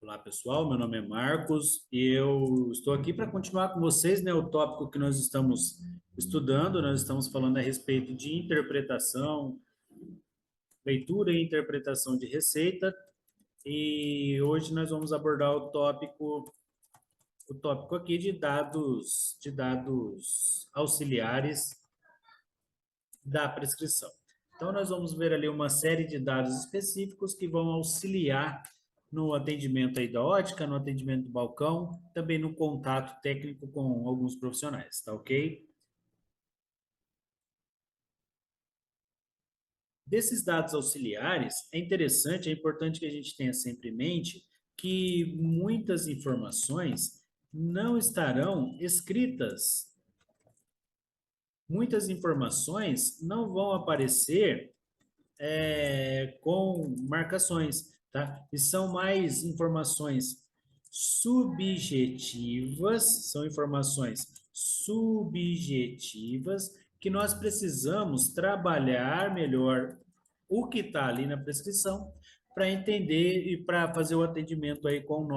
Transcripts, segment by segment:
Olá, pessoal. Meu nome é Marcos e eu estou aqui para continuar com vocês, né, o tópico que nós estamos estudando. Nós estamos falando a respeito de interpretação, leitura e interpretação de receita. E hoje nós vamos abordar o tópico aqui de dados auxiliares da prescrição. Então, nós vamos ver ali uma série de dados específicos que vão auxiliar no atendimento aí da ótica, no atendimento do balcão, também no contato técnico com alguns profissionais, tá ok? Desses dados auxiliares, é interessante, é importante que a gente tenha sempre em mente que muitas informações não estarão escritas, muitas informações não vão aparecer com marcações, tá? E são mais informações subjetivas, são informações subjetivas que nós precisamos trabalhar melhor o que está ali na prescrição para entender e para fazer o atendimento aí com o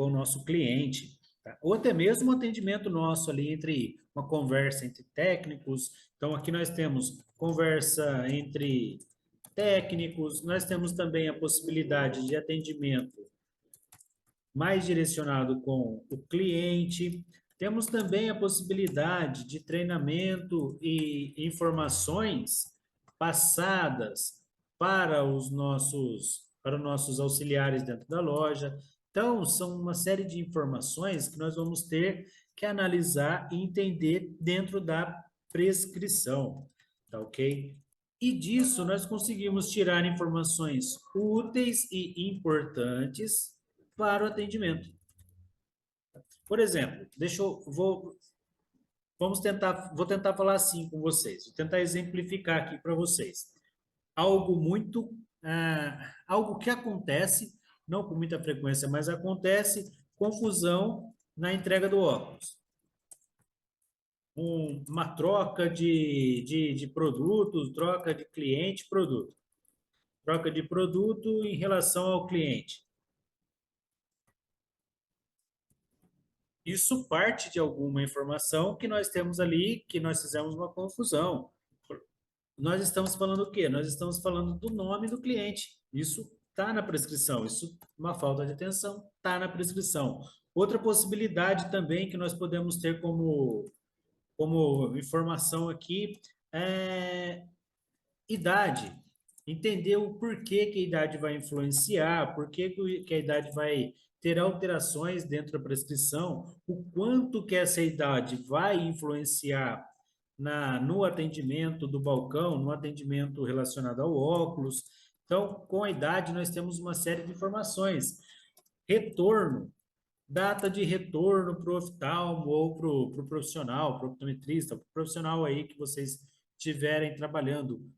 nosso cliente, tá? Ou até mesmo um atendimento nosso ali entre uma conversa entre técnicos. Então, aqui nós temos conversa entre técnicos, nós temos também a possibilidade de atendimento mais direcionado com o cliente, temos também a possibilidade de treinamento e informações passadas para os nossos auxiliares dentro da loja. Então, são uma série de informações que nós vamos ter que analisar e entender dentro da prescrição, tá ok? E disso nós conseguimos tirar informações úteis e importantes para o atendimento. Por exemplo, vou tentar falar assim com vocês, vou tentar exemplificar aqui para vocês. Algo que acontece, não com muita frequência, mas acontece, confusão na entrega do óculos. Uma troca de produtos, troca de cliente-produto. Troca de produto em relação ao cliente. Isso parte de alguma informação que nós temos ali, que nós fizemos uma confusão. Nós estamos falando o quê? Nós estamos falando do nome do cliente. Isso está na prescrição. Isso, uma falta de atenção, está na prescrição. Outra possibilidade também que nós podemos ter como informação aqui é idade. Entender o porquê que a idade vai influenciar, porquê que a idade vai ter alterações dentro da prescrição, o quanto que essa idade vai influenciar no atendimento do balcão, no atendimento relacionado ao óculos. Então, com a idade, nós temos uma série de informações. Retorno, data de retorno para o oftalmo ou para o profissional, para o optometrista, para o profissional aí que vocês estiverem trabalhando.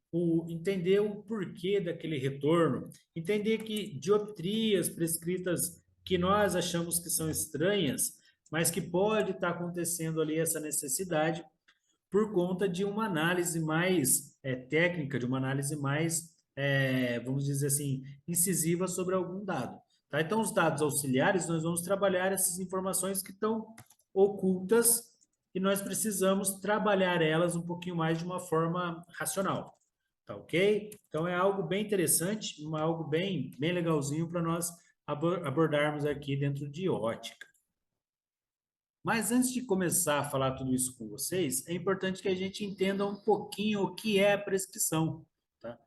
Entender o porquê daquele retorno, entender que dioptrias prescritas que nós achamos que são estranhas, mas que pode estar acontecendo ali essa necessidade por conta de uma análise mais técnica, de uma análise mais, vamos dizer assim, incisiva sobre algum dado. Tá? Então, os dados auxiliares, nós vamos trabalhar essas informações que estão ocultas e nós precisamos trabalhar elas um pouquinho mais de uma forma racional. Tá ok? Então, é algo bem interessante, algo bem, bem legalzinho para nós abordarmos aqui dentro de ótica. Mas antes de começar a falar tudo isso com vocês, é importante que a gente entenda um pouquinho o que é a prescrição, tá?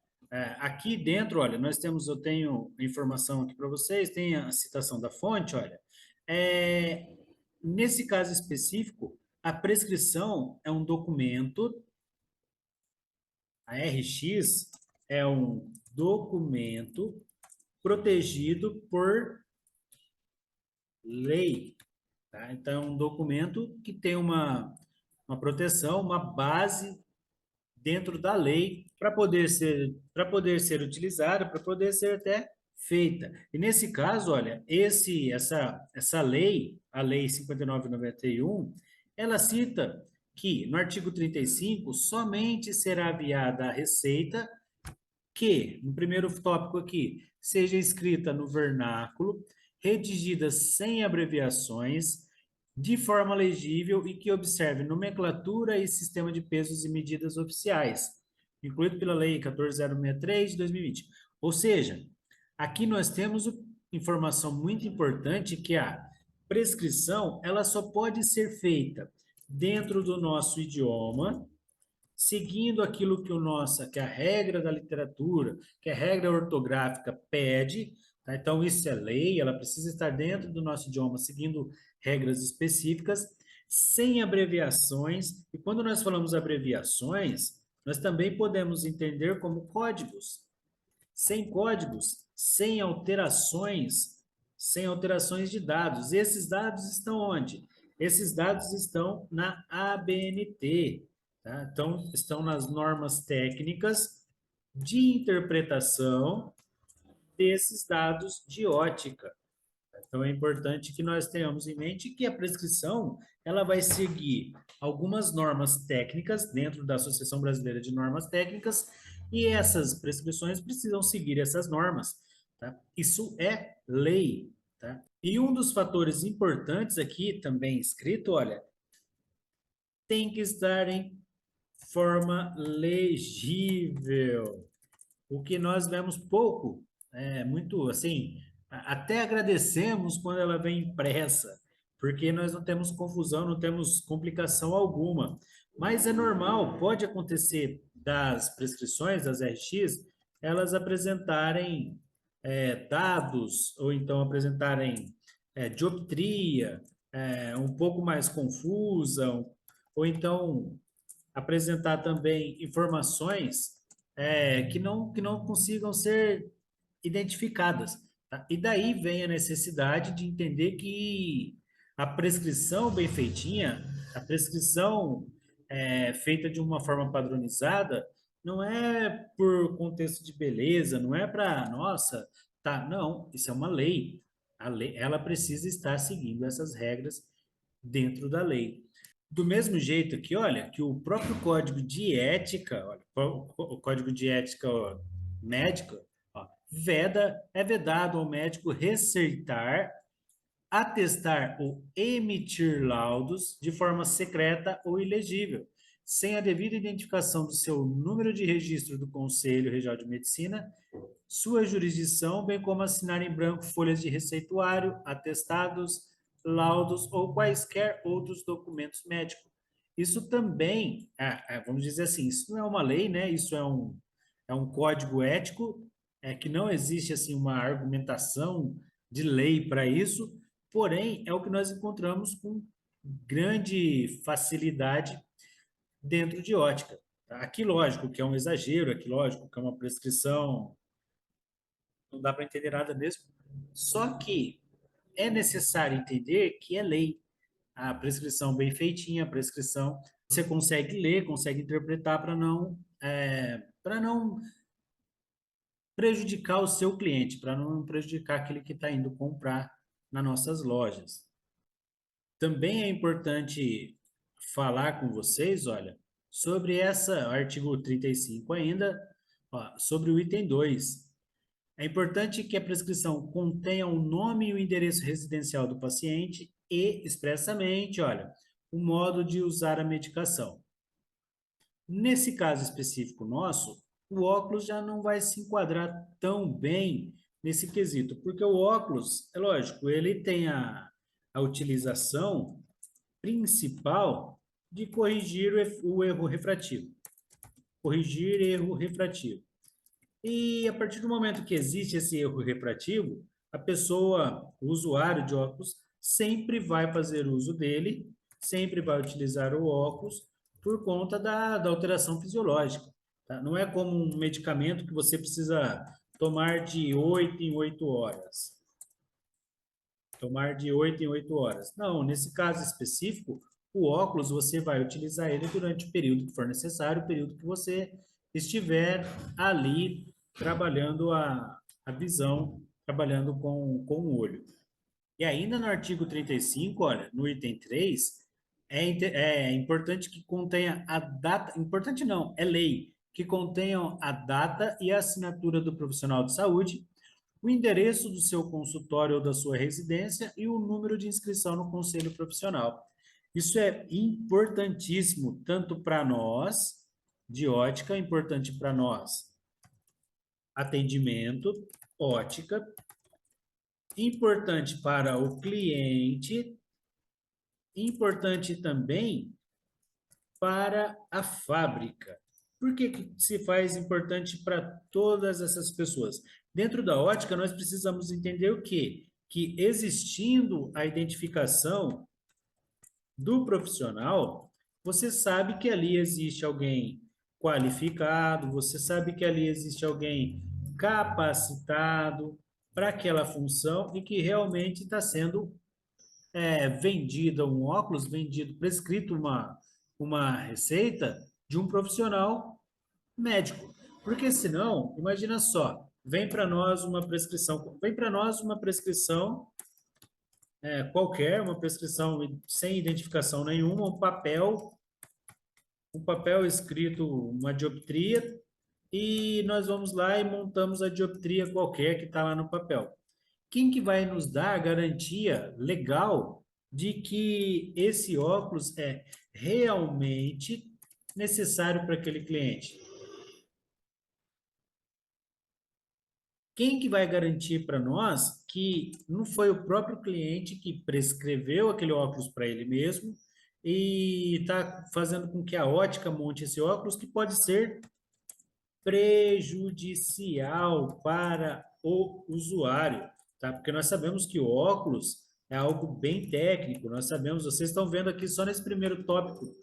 Aqui dentro, olha, eu tenho informação aqui para vocês, tem a citação da fonte, olha. Nesse caso específico, a prescrição é um documento, a RX é um documento protegido por lei. Tá? Então, é um documento que tem uma proteção, uma base dentro da lei para poder ser utilizada, para poder ser até feita. E nesse caso, olha, essa lei, a Lei 59/91, ela cita que no artigo 35 somente será aviada a receita que, no primeiro tópico aqui, seja escrita no vernáculo redigidas sem abreviações, de forma legível e que observe nomenclatura e sistema de pesos e medidas oficiais, incluído pela Lei 14.063 de 2020. Ou seja, aqui nós temos informação muito importante que a prescrição ela só pode ser feita dentro do nosso idioma, seguindo aquilo que que a regra da literatura, que a regra ortográfica pede, tá? Então isso é lei, ela precisa estar dentro do nosso idioma, seguindo regras específicas, sem abreviações. E quando nós falamos abreviações, nós também podemos entender como códigos, sem códigos, sem alterações de dados. Esses dados estão onde? Esses dados estão na ABNT, tá? Então, estão nas normas técnicas de interpretação desses dados de ótica. Então, é importante que nós tenhamos em mente que a prescrição ela vai seguir algumas normas técnicas dentro da Associação Brasileira de Normas Técnicas e essas prescrições precisam seguir essas normas, tá? Isso é lei, tá? E um dos fatores importantes aqui também escrito, olha, tem que estar em forma legível, o que nós vemos pouco, muito assim, até agradecemos quando ela vem impressa, porque nós não temos confusão, não temos complicação alguma. Mas é normal, pode acontecer das prescrições, das RX, elas apresentarem dados, ou então apresentarem dioptria, um pouco mais confusa, ou então apresentar também informações que não consigam ser identificadas. Tá? E daí vem a necessidade de entender que a prescrição bem feitinha, a prescrição feita de uma forma padronizada, não é por contexto de beleza, não é para, nossa, tá, não, isso é uma lei. A lei, ela precisa estar seguindo essas regras dentro da lei. Do mesmo jeito que, olha, que o próprio código de ética, olha, o código de ética médica, ó, é vedado ao médico receitar, atestar ou emitir laudos de forma secreta ou ilegível, sem a devida identificação do seu número de registro do Conselho Regional de Medicina, sua jurisdição, bem como assinar em branco folhas de receituário, atestados, laudos ou quaisquer outros documentos médicos. Isso também, vamos dizer assim, isso não é uma lei, né? Isso é um código ético, que não existe assim uma argumentação de lei para isso, porém é o que nós encontramos com grande facilidade dentro de ótica. Tá? Aqui, lógico, que é um exagero, aqui, lógico, que é uma prescrição, não dá para entender nada mesmo. Só que é necessário entender que é lei. A prescrição bem feitinha, a prescrição você consegue ler, consegue interpretar para não prejudicar o seu cliente, para não prejudicar aquele que está indo comprar nas nossas lojas. Também é importante falar com vocês, olha, sobre artigo 35 ainda, ó, sobre o item 2. É importante que a prescrição contenha o nome e o endereço residencial do paciente e, expressamente, olha, o modo de usar a medicação. Nesse caso específico nosso, o óculos já não vai se enquadrar tão bem nesse quesito, porque o óculos, é lógico, ele tem a utilização principal de corrigir o erro refrativo. Corrigir erro refrativo. E a partir do momento que existe esse erro refrativo, a pessoa, o usuário de óculos, sempre vai fazer uso dele, sempre vai utilizar o óculos por conta da alteração fisiológica. Tá? Não é como um medicamento que você precisa tomar de 8 em 8 horas. Tomar de 8 em 8 horas. Não, nesse caso específico, o óculos você vai utilizar ele durante o período que for necessário, o período que você estiver ali trabalhando a visão, trabalhando com o olho. E ainda no artigo 35, olha, no item 3, é importante que contenha a data, importante não, é lei, que contenham a data e a assinatura do profissional de saúde, o endereço do seu consultório ou da sua residência e o número de inscrição no conselho profissional. Isso é importantíssimo, tanto para nós, de ótica, importante para nós, atendimento, ótica, importante para o cliente, importante também para a fábrica. Por que que se faz importante para todas essas pessoas? Dentro da ótica, nós precisamos entender o quê? Que existindo a identificação do profissional, você sabe que ali existe alguém qualificado, você sabe que ali existe alguém capacitado para aquela função e que realmente está sendo vendida um óculos, vendido, prescrito uma receita de um profissional médico. Porque senão, imagina só, vem para nós uma prescrição qualquer, uma prescrição sem identificação nenhuma, um papel escrito, uma dioptria, e nós vamos lá e montamos a dioptria qualquer que está lá no papel. Quem que vai nos dar a garantia legal de que esse óculos é realmente necessário para aquele cliente? Quem que vai garantir para nós que não foi o próprio cliente que prescreveu aquele óculos para ele mesmo e está fazendo com que a ótica monte esse óculos que pode ser prejudicial para o usuário, tá? Porque nós sabemos que o óculos é algo bem técnico, nós sabemos, vocês estão vendo aqui só nesse primeiro tópico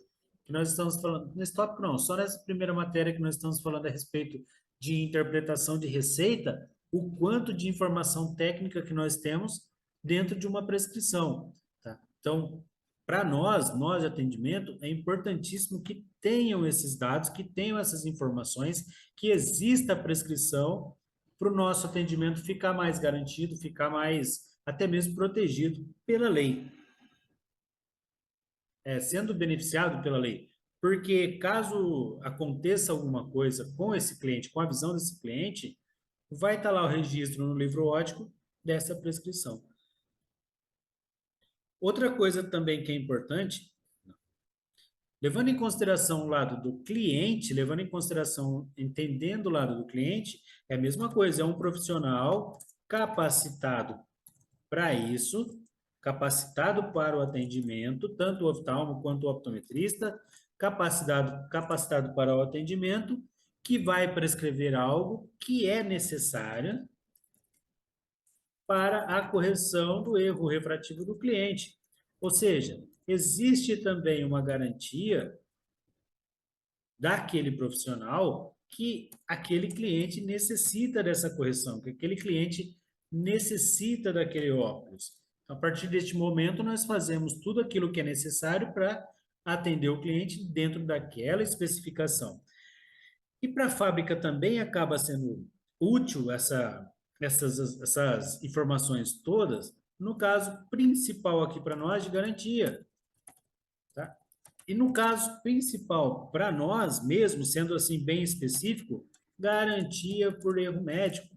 que nós estamos falando, nesse tópico não, só nessa primeira matéria que nós estamos falando a respeito de interpretação de receita, o quanto de informação técnica que nós temos dentro de uma prescrição, tá? Então, para nós de atendimento, é importantíssimo que tenham esses dados, que tenham essas informações, que exista a prescrição para o nosso atendimento ficar mais garantido, ficar mais, até mesmo protegido pela lei, sendo beneficiado pela lei. Porque caso aconteça alguma coisa com esse cliente, com a visão desse cliente, vai estar lá o registro no livro ótico dessa prescrição. Outra coisa também que é importante, levando em consideração o lado do cliente, levando em consideração, entendendo o lado do cliente, é a mesma coisa, é um profissional capacitado para isso, capacitado para o atendimento, tanto o oftalmo quanto o optometrista, capacitado para o atendimento, que vai prescrever algo que é necessário para a correção do erro refrativo do cliente. Ou seja, existe também uma garantia daquele profissional que aquele cliente necessita dessa correção, que aquele cliente necessita daquele óculos. A partir deste momento, nós fazemos tudo aquilo que é necessário para atender o cliente dentro daquela especificação. E para a fábrica também acaba sendo útil essas informações todas, no caso principal aqui para nós de garantia, tá? E no caso principal para nós, mesmo sendo assim bem específico, garantia por erro médico.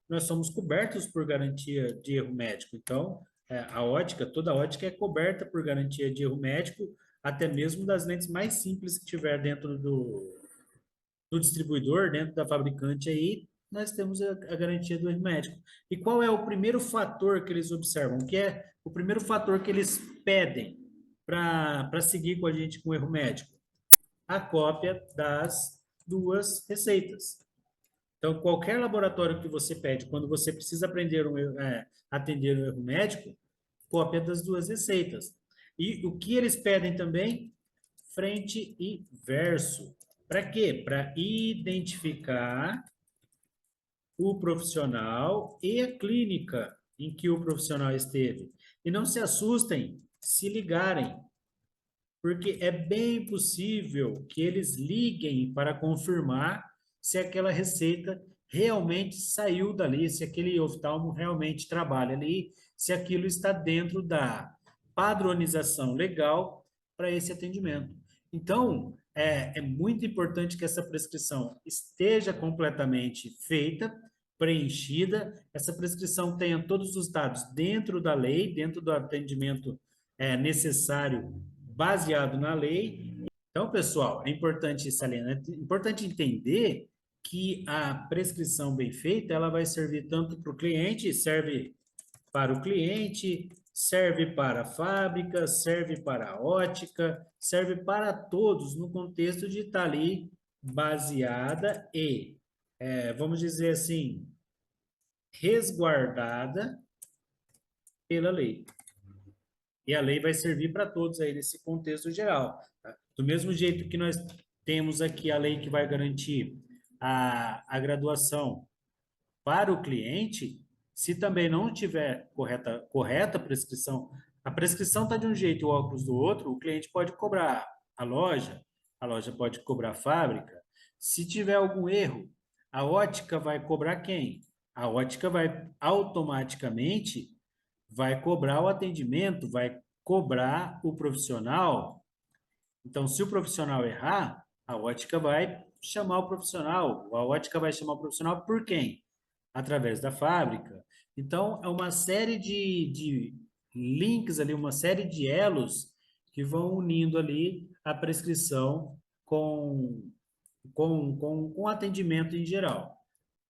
Nós somos cobertos por garantia de erro médico. Então, a ótica, toda a ótica é coberta por garantia de erro médico, até mesmo das lentes mais simples que tiver dentro do distribuidor, dentro da fabricante aí, nós temos a garantia do erro médico. E qual é o primeiro fator que eles observam? Que é o primeiro fator que eles pedem para seguir com a gente com o erro médico? A cópia das duas receitas. Então, qualquer laboratório que você pede, quando você precisa atender um erro médico, cópia das duas receitas. E o que eles pedem também? Frente e verso. Para quê? Para identificar o profissional e a clínica em que o profissional esteve. E não se assustem se ligarem, porque é bem possível que eles liguem para confirmar se aquela receita realmente saiu dali, se aquele oftalmo realmente trabalha ali, se aquilo está dentro da padronização legal para esse atendimento. Então, é muito importante que essa prescrição esteja completamente feita preenchida, essa prescrição tenha todos os dados dentro da lei, dentro do atendimento necessário, baseado na lei. Então, pessoal, é importante salientar, é importante entender que a prescrição bem feita, ela vai servir tanto para o cliente, serve para o cliente, serve para a fábrica, serve para a ótica, serve para todos no contexto de estar ali baseada e, vamos dizer assim, resguardada pela lei. E a lei vai servir para todos aí nesse contexto geral. Tá? Do mesmo jeito que nós temos aqui a lei que vai garantir a graduação para o cliente, se também não tiver correta a prescrição está de um jeito e o óculos do outro, o cliente pode cobrar a loja pode cobrar a fábrica. Se tiver algum erro, a ótica vai cobrar quem? A ótica vai automaticamente vai cobrar o atendimento, vai cobrar o profissional. Então, se o profissional errar, a ótica vai chamar o profissional. A ótica vai chamar o profissional por quem? Através da fábrica. Então, é uma série de links ali, uma série de elos que vão unindo ali a prescrição com o atendimento em geral.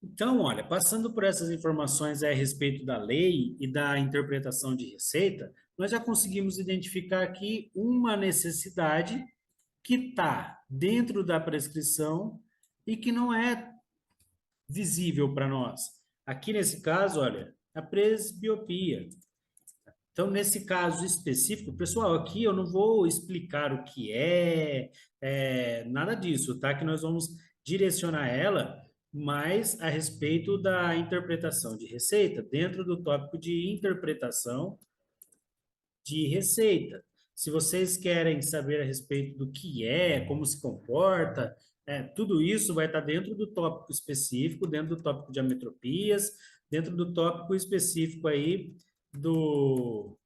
Então, olha, passando por essas informações a respeito da lei e da interpretação de receita, nós já conseguimos identificar aqui uma necessidade que está dentro da prescrição e que não é visível para nós. Aqui nesse caso, olha, a presbiopia. Então, nesse caso específico, pessoal, aqui eu não vou explicar o que nada disso, tá? Que nós vamos direcionar ela mais a respeito da interpretação de receita, dentro do tópico de interpretação de receita. Se vocês querem saber a respeito do que como se comporta, tudo isso vai estar dentro do tópico específico, dentro do tópico de ametropias, dentro do tópico específico aí do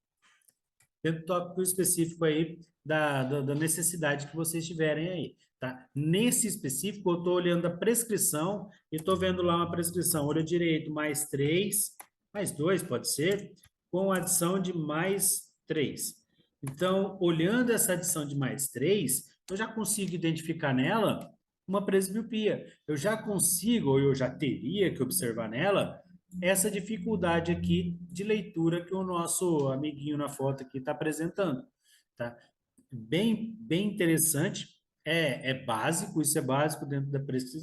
dentro do tópico específico aí da necessidade que vocês tiverem aí, tá? Nesse específico, eu estou olhando a prescrição e estou vendo lá uma prescrição, olho direito, mais 3, mais 2 pode ser, com adição de mais 3. Então, olhando essa adição de mais 3, eu já consigo identificar nela uma presbiopia. Eu já consigo, ou eu já teria que observar nela, essa dificuldade aqui de leitura que o nosso amiguinho na foto aqui está apresentando, tá? Bem interessante, é básico, isso é básico dentro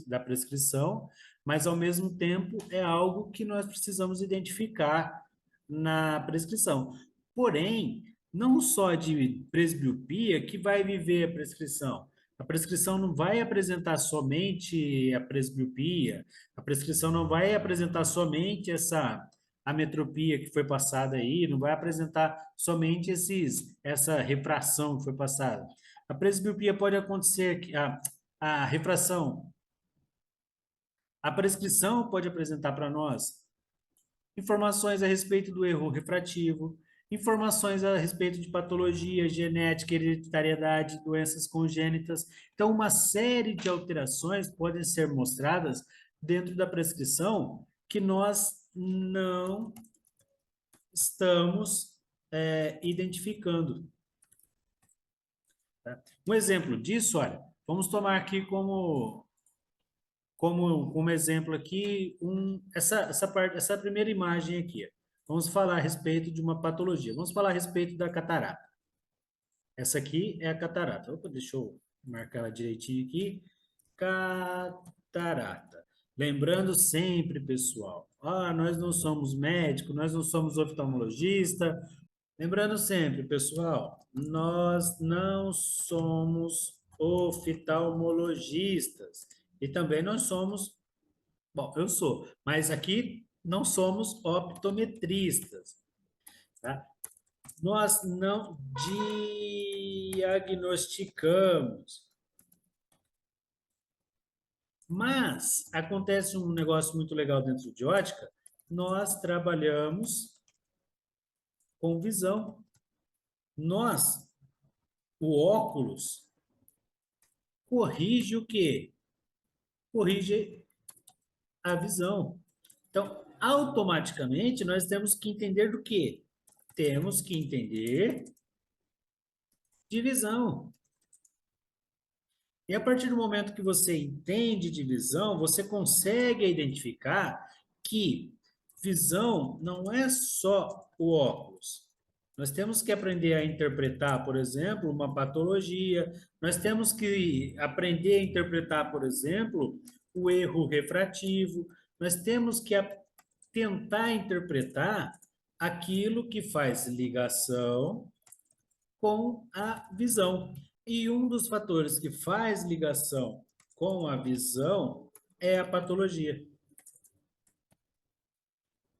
da prescrição, mas ao mesmo tempo é algo que nós precisamos identificar na prescrição. Porém, não só de presbiopia que vai viver a prescrição. A prescrição não vai apresentar somente a presbiopia, a prescrição não vai apresentar somente essa ametropia que foi passada aí, não vai apresentar somente essa refração que foi passada. A presbiopia pode acontecer, a refração, a prescrição pode apresentar para nós informações a respeito do erro refrativo, informações a respeito de patologia, genética, hereditariedade, doenças congênitas. Então, uma série de alterações podem ser mostradas dentro da prescrição que nós não estamos identificando. Tá? Um exemplo disso, olha, vamos tomar aqui como exemplo aqui essa primeira imagem aqui. Ó. Vamos falar a respeito de uma patologia. Vamos falar a respeito da catarata. Essa aqui é a catarata. Opa, deixa eu marcar ela direitinho aqui. Catarata. Lembrando sempre, pessoal, nós não somos médicos, nós não somos oftalmologista. Lembrando sempre, pessoal, nós não somos oftalmologistas e também nós somos, bom, eu sou, mas aqui não somos optometristas, tá? Nós não diagnosticamos. Mas acontece um negócio muito legal dentro de ótica, nós trabalhamos com visão. Nós, o óculos, corrige o quê? Corrige a visão. Então, automaticamente, nós temos que entender do quê? Temos que entender divisão. E a partir do momento que você entende divisão, você consegue identificar que visão não é só o óculos. Nós temos que aprender a interpretar, por exemplo, uma patologia. Nós temos que aprender a interpretar, por exemplo, o erro refrativo. Nós temos que tentar interpretar aquilo que faz ligação com a visão. E um dos fatores que faz ligação com a visão é a patologia.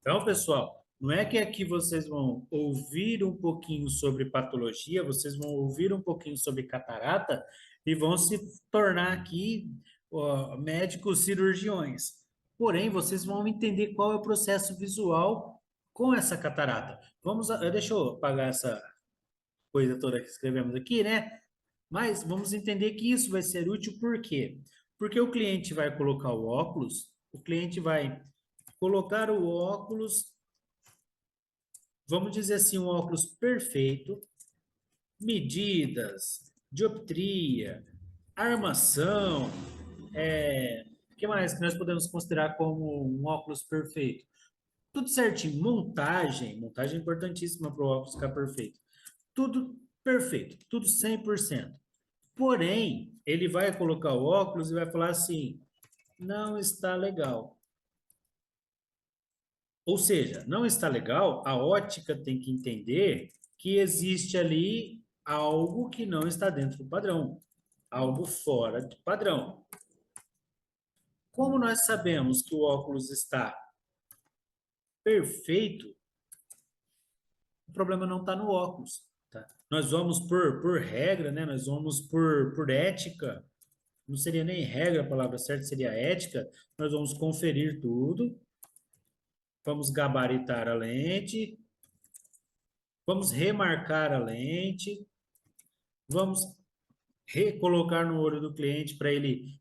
Então, pessoal, não é que aqui vocês vão ouvir um pouquinho sobre patologia, vocês vão ouvir um pouquinho sobre catarata e vão se tornar aqui médicos cirurgiões. Porém, vocês vão entender qual é o processo visual com essa catarata. Deixa eu apagar essa coisa toda que escrevemos aqui, né? Mas vamos entender que isso vai ser útil por quê? Porque o cliente vai colocar o óculos, o cliente vai colocar o óculos, vamos dizer assim, um óculos perfeito, medidas, dioptria, armação, o que mais que nós podemos considerar como um óculos perfeito? Tudo certinho, montagem importantíssima para o óculos ficar perfeito. Tudo perfeito, tudo 100%. Porém, ele vai colocar o óculos e vai falar assim: não está legal. Ou seja, não está legal, a ótica tem que entender que existe ali algo que não está dentro do padrão, algo fora do padrão. Como nós sabemos que o óculos está perfeito, o problema não está no óculos. Tá? Nós vamos por regra, né? Nós vamos por ética, não seria nem regra a palavra certa, seria ética. Nós vamos conferir tudo, vamos gabaritar a lente, vamos remarcar a lente, vamos recolocar no olho do cliente para ele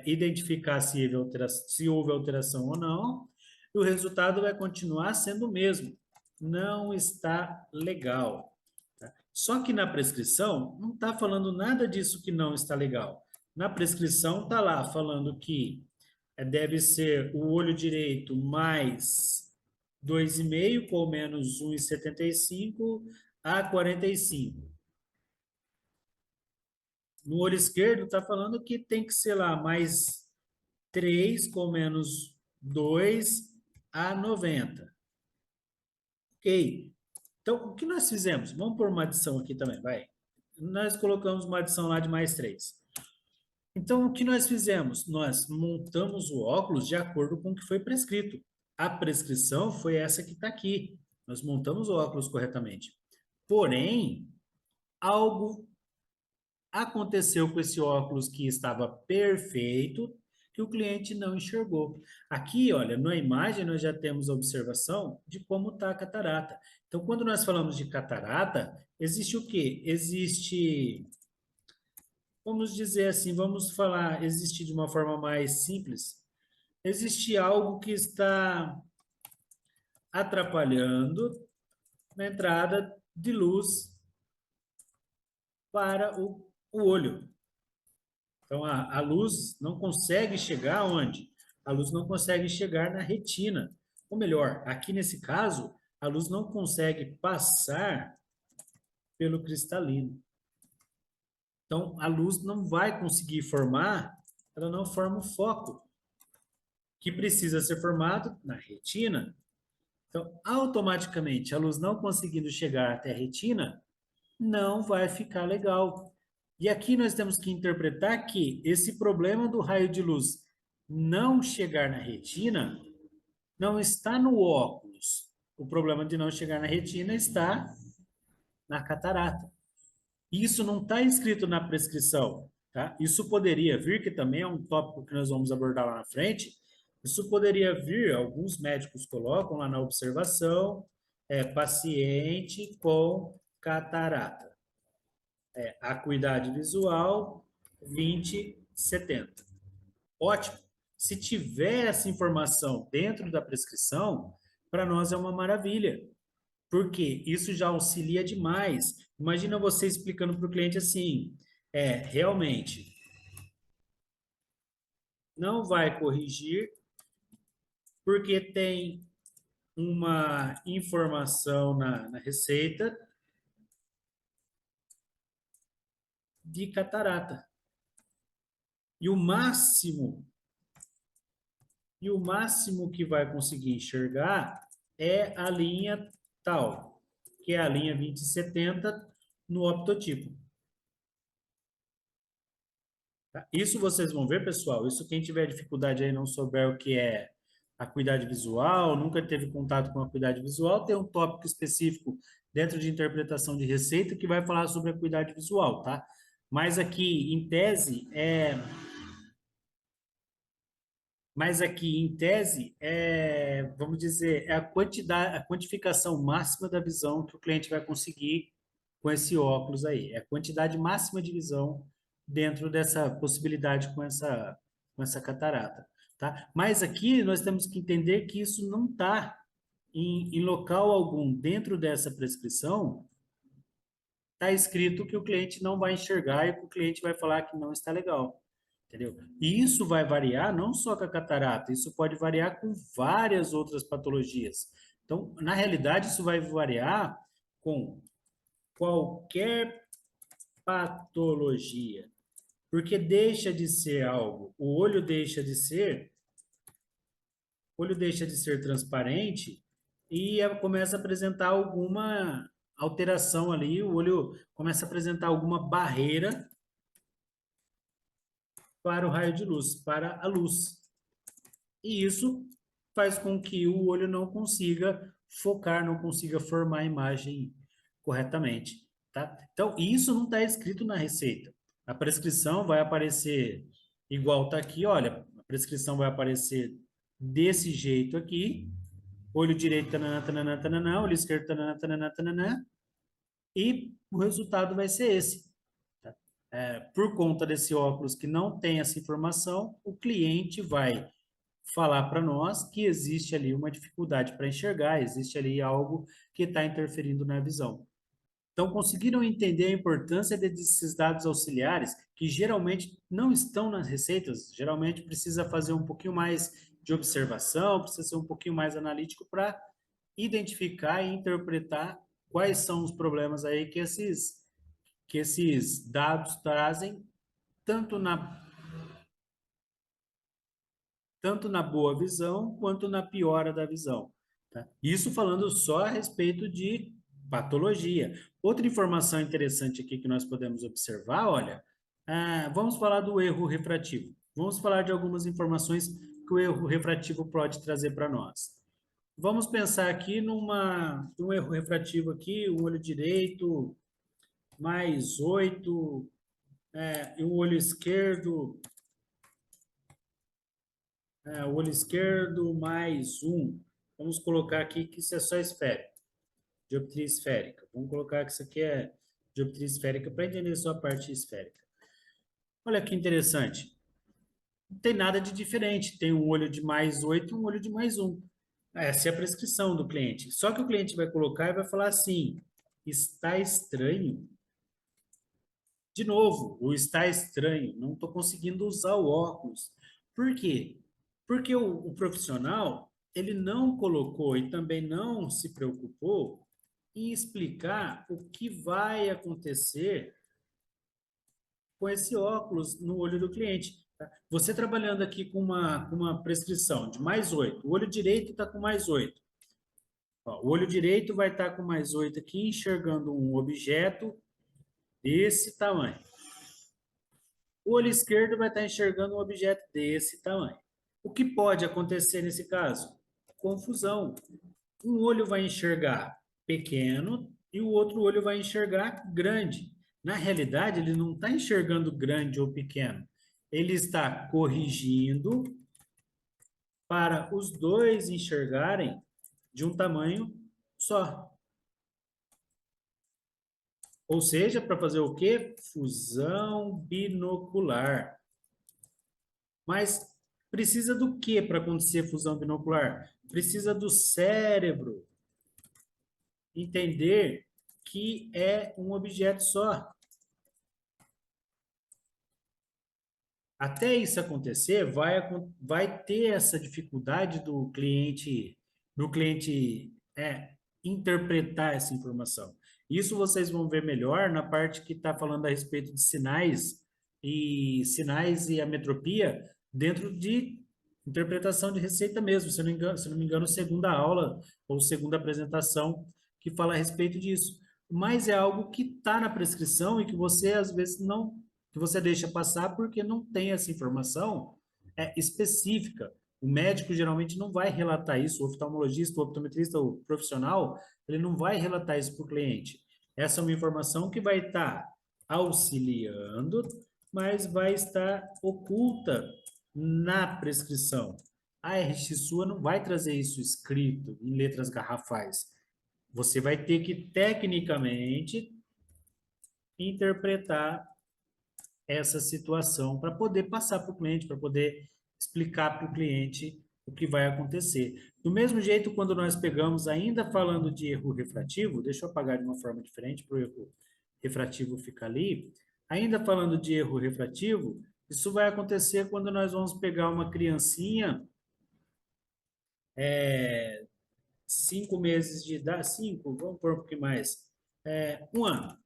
identificar se houve alteração ou não, e o resultado vai continuar sendo o mesmo. Não está legal. Tá? Só que na prescrição não está falando nada disso que não está legal. Na prescrição está lá falando que deve ser o olho direito mais 2,5 com menos 1,75 a 45. No olho esquerdo está falando que tem que ser lá mais 3 com menos 2 a 90. Ok. Então, o que nós fizemos? Vamos pôr uma adição aqui também, vai. Nós colocamos uma adição lá de mais 3. Então, o que nós fizemos? Nós montamos o óculos de acordo com o que foi prescrito. A prescrição foi essa que está aqui. Nós montamos o óculos corretamente. Porém, algo aconteceu com esse óculos que estava perfeito, que o cliente não enxergou. Aqui, olha, na imagem nós já temos a observação de como está a catarata. Então, quando nós falamos de catarata, existe o quê? Existe, vamos dizer assim, vamos falar, existe de uma forma mais simples, existe algo que está atrapalhando na entrada de luz para o olho. Então, a luz não consegue chegar onde? A luz não consegue chegar na retina. Ou melhor, aqui nesse caso, a luz não consegue passar pelo cristalino. Então, a luz não vai conseguir formar, ela não forma o foco, que precisa ser formado na retina. Então, automaticamente, a luz não conseguindo chegar até a retina, não vai ficar legal. E aqui nós temos que interpretar que esse problema do raio de luz não chegar na retina não está no óculos. O problema de não chegar na retina está na catarata. Isso não está escrito na prescrição, tá? Isso poderia vir, que também é um tópico que nós vamos abordar lá na frente, isso poderia vir, alguns médicos colocam lá na observação, paciente com catarata. Acuidade visual 20/70. Ótimo. Se tiver essa informação dentro da prescrição, para nós é uma maravilha, porque isso já auxilia demais. Imagina você explicando para o cliente assim, realmente, não vai corrigir, porque tem uma informação na receita de catarata. E o máximo, e o máximo que vai conseguir enxergar é a linha tal, que é a linha 2070 no optotipo. Tá? Isso vocês vão ver, pessoal. Isso quem tiver dificuldade aí não souber o que é acuidade visual, nunca teve contato com acuidade visual, tem um tópico específico dentro de interpretação de receita que vai falar sobre acuidade visual, tá? Mas aqui, em tese, vamos dizer, é a quantidade, a quantificação máxima da visão que o cliente vai conseguir com esse óculos aí. É a quantidade máxima de visão dentro dessa possibilidade com essa catarata, tá? Mas aqui nós temos que entender que isso não está em local algum dentro dessa prescrição, está escrito que o cliente não vai enxergar e que o cliente vai falar que não está legal. Entendeu? E isso vai variar não só com a catarata, isso pode variar com várias outras patologias. Então, na realidade, isso vai variar com qualquer patologia, porque deixa de ser algo, o olho deixa de ser transparente e começa a apresentar alguma alteração ali, o olho começa a apresentar alguma barreira para o raio de luz, para a luz. E isso faz com que o olho não consiga focar, não consiga formar a imagem corretamente, tá? Então, isso não está escrito na receita. A prescrição vai aparecer igual está aqui, olha, a prescrição vai aparecer desse jeito aqui, olho direito, tananã, tananã, tananã, olho esquerdo, tananã, tananã, tananã, e o resultado vai ser esse. Tá? Por conta desse óculos que não tem essa informação, o cliente vai falar para nós que existe ali uma dificuldade para enxergar, existe ali algo que está interferindo na visão. Então, conseguiram entender a importância desses dados auxiliares, que geralmente não estão nas receitas, geralmente precisa fazer um pouquinho mais de observação, precisa ser um pouquinho mais analítico para identificar e interpretar quais são os problemas aí que esses dados trazem, tanto na boa visão quanto na piora da visão. Tá? Isso falando só a respeito de patologia. Outra informação interessante aqui que nós podemos observar, olha, vamos falar do erro refrativo. Vamos falar de algumas informações que o erro refrativo pode trazer para nós. Vamos pensar aqui num erro refrativo aqui, o olho direito mais 8, e o olho esquerdo mais 1. Vamos colocar aqui que isso é só esférico, dioptria esférica. Vamos colocar que isso aqui é dioptria esférica para entender só a parte esférica. Olha que interessante. Não tem nada de diferente. Tem um olho de mais 8 e um olho de mais 1. Essa é a prescrição do cliente. Só que o cliente vai colocar e vai falar assim: está estranho. De novo, o está estranho. Não estou conseguindo usar o óculos. Por quê? Porque o profissional, ele não colocou e também não se preocupou em explicar o que vai acontecer com esse óculos no olho do cliente. Tá? Você trabalhando aqui com uma prescrição de mais 8, o olho direito está com mais 8. Ó, o olho direito vai estar com mais 8 aqui, enxergando um objeto desse tamanho. O olho esquerdo vai estar enxergando um objeto desse tamanho. O que pode acontecer nesse caso? Confusão. Um olho vai enxergar pequeno e o outro olho vai enxergar grande. Na realidade, ele não está enxergando grande ou pequeno. Ele está corrigindo para os dois enxergarem de um tamanho só. Ou seja, para fazer o quê? Fusão binocular. Mas Precisa do que para acontecer fusão binocular? Precisa do cérebro entender que é um objeto só. Até isso acontecer, vai ter essa dificuldade do cliente interpretar essa informação. Isso vocês vão ver melhor na parte que está falando a respeito de sinais e ametropia dentro de interpretação de receita mesmo. Se não me engano, segunda aula ou segunda apresentação que fala a respeito disso. Mas é algo que está na prescrição e que você às vezes não que você deixa passar porque não tem essa informação específica. O médico geralmente não vai relatar isso, o oftalmologista, o optometrista, o profissional, ele não vai relatar isso para o cliente. Essa é uma informação que vai estar auxiliando, mas vai estar oculta na prescrição. A RX sua não vai trazer isso escrito em letras garrafais. Você vai ter que, tecnicamente, interpretar essa situação para poder passar para o cliente, para poder explicar para o cliente o que vai acontecer. Do mesmo jeito, quando nós pegamos, ainda falando de erro refrativo, deixa eu apagar de uma forma diferente para o erro refrativo ficar ali. Ainda falando de erro refrativo, isso vai acontecer quando nós vamos pegar uma criancinha, 5 meses de idade, 5, vamos pôr um pouquinho mais, 1 ano.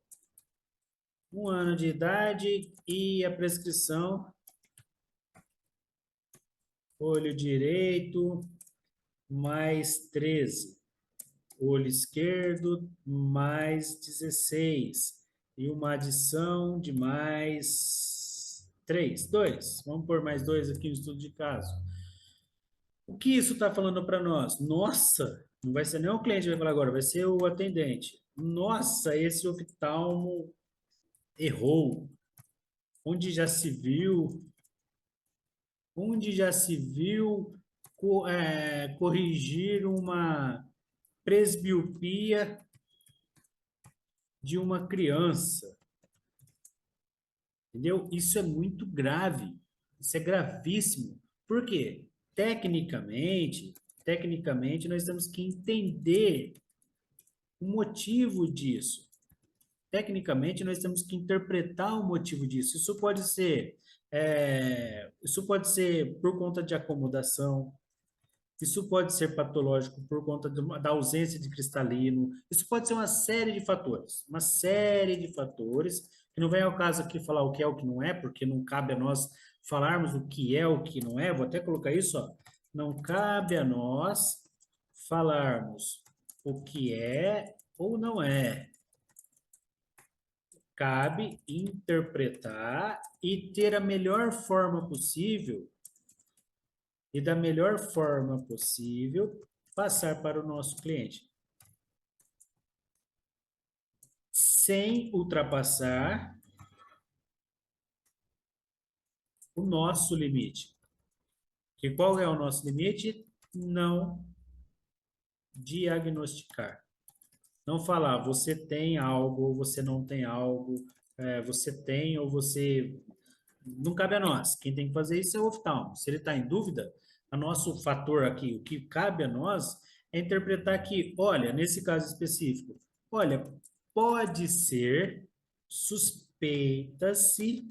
1 ano de idade e a prescrição olho direito, mais 13. Olho esquerdo, mais 16. E uma adição de mais 3, 2. Vamos pôr mais 2 aqui no estudo de caso. O que isso está falando para nós? Nossa, não vai ser nem o cliente que vai falar agora, vai ser o atendente. Nossa, esse oftalmo errou. Onde já se viu corrigir uma presbiopia de uma criança, entendeu? Isso é muito grave, isso é gravíssimo. Por quê? Tecnicamente, nós temos que entender o motivo disso. Tecnicamente, nós temos que interpretar o motivo disso. Isso pode ser por conta de acomodação. Isso pode ser patológico por conta da ausência de cristalino. Isso pode ser uma série de fatores, que não vem ao caso aqui falar o que é o que não é, porque não cabe a nós falarmos o que é o que não é. Vou até colocar isso, ó. Não cabe a nós falarmos o que é ou não é. Cabe interpretar e ter a melhor forma possível e da melhor forma possível passar para o nosso cliente, sem ultrapassar o nosso limite. Que qual é o nosso limite? Não diagnosticar. Não falar você tem algo ou você não tem algo, você tem ou você. Não cabe a nós. Quem tem que fazer isso é o oftalmo. Se ele está em dúvida, o nosso fator aqui, o que cabe a nós é interpretar que, olha, nesse caso específico, olha, pode ser, suspeita-se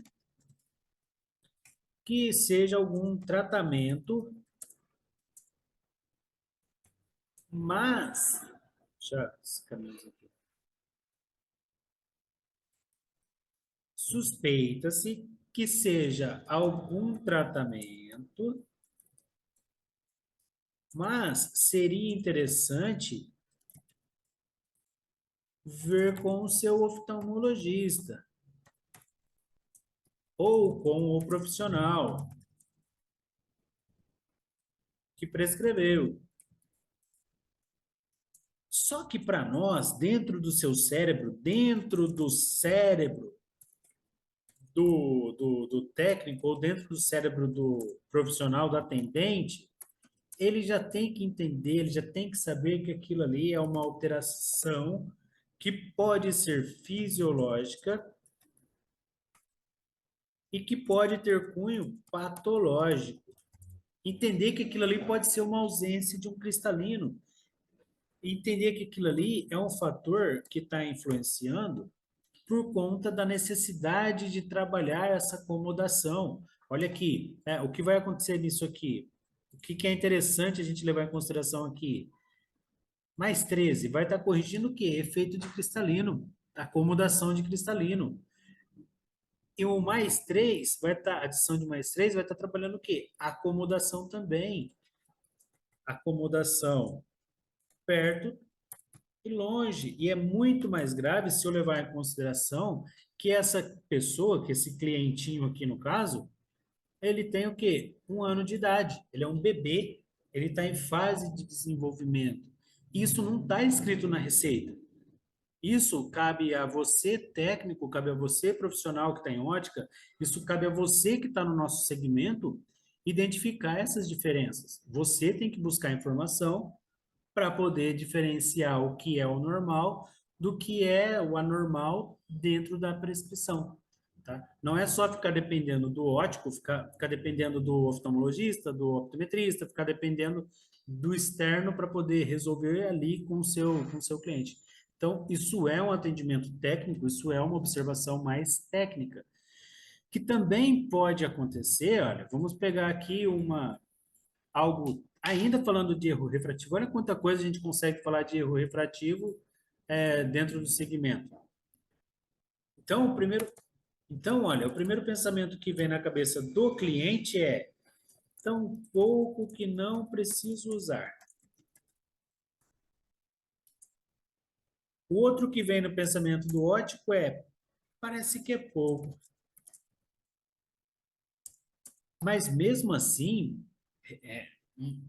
que seja algum tratamento, mas, deixa esse caminho aqui. Suspeita-se que seja algum tratamento, mas seria interessante ver com o seu oftalmologista ou com o profissional que prescreveu. Só que para nós, dentro do cérebro do técnico ou dentro do cérebro do profissional, do atendente, ele já tem que entender, ele já tem que saber que aquilo ali é uma alteração que pode ser fisiológica e que pode ter cunho patológico. Entender que aquilo ali pode ser uma ausência de um cristalino. Entender que aquilo ali é um fator que está influenciando por conta da necessidade de trabalhar essa acomodação. Olha aqui, o que vai acontecer nisso aqui? O que que é interessante a gente levar em consideração aqui? Mais 13 vai estar corrigindo o quê? Efeito de cristalino, acomodação de cristalino. E o mais 3 vai estar, adição de mais 3 vai estar trabalhando o quê? Acomodação também. Acomodação perto e longe. E é muito mais grave se eu levar em consideração que essa pessoa, que esse clientinho aqui no caso, ele tem o quê? 1 ano de idade. Ele é um bebê. Ele está em fase de desenvolvimento. Isso não está escrito na receita. Isso cabe a você, técnico, cabe a você, profissional que está em ótica, isso cabe a você que está no nosso segmento, identificar essas diferenças. Você tem que buscar informação para poder diferenciar o que é o normal do que é o anormal dentro da prescrição. Tá? Não é só ficar dependendo do ótico, ficar dependendo do oftalmologista, do optometrista, ficar dependendo do externo para poder resolver ali com o seu cliente. Então, isso é um atendimento técnico, isso é uma observação mais técnica. Que também pode acontecer, olha, vamos pegar aqui algo, ainda falando de erro refrativo, olha quanta coisa a gente consegue falar de erro refrativo dentro do segmento. Então, olha, o primeiro pensamento que vem na cabeça do cliente é tão pouco que não preciso usar. O outro que vem no pensamento do ótico é parece que é pouco, mas mesmo assim, é,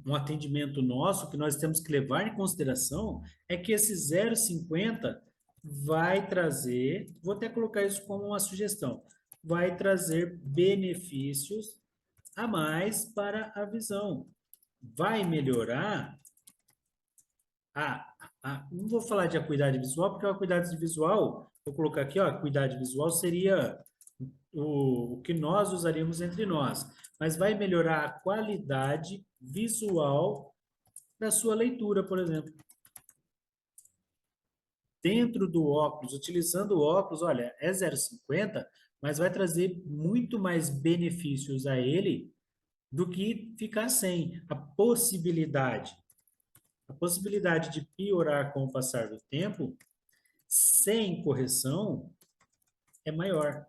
um atendimento nosso que nós temos que levar em consideração é que esse 0,50 vai trazer, vou até colocar isso como uma sugestão, vai trazer benefícios a mais para a visão. Vai melhorar não vou falar de acuidade visual, porque a acuidade visual, vou colocar aqui, ó, acuidade visual seria o que nós usaríamos entre nós, mas vai melhorar a qualidade visual da sua leitura, por exemplo. Dentro do óculos, utilizando o óculos, olha, é 0,50, mas vai trazer muito mais benefícios a ele do que ficar sem. A possibilidade de piorar com o passar do tempo, sem correção, é maior.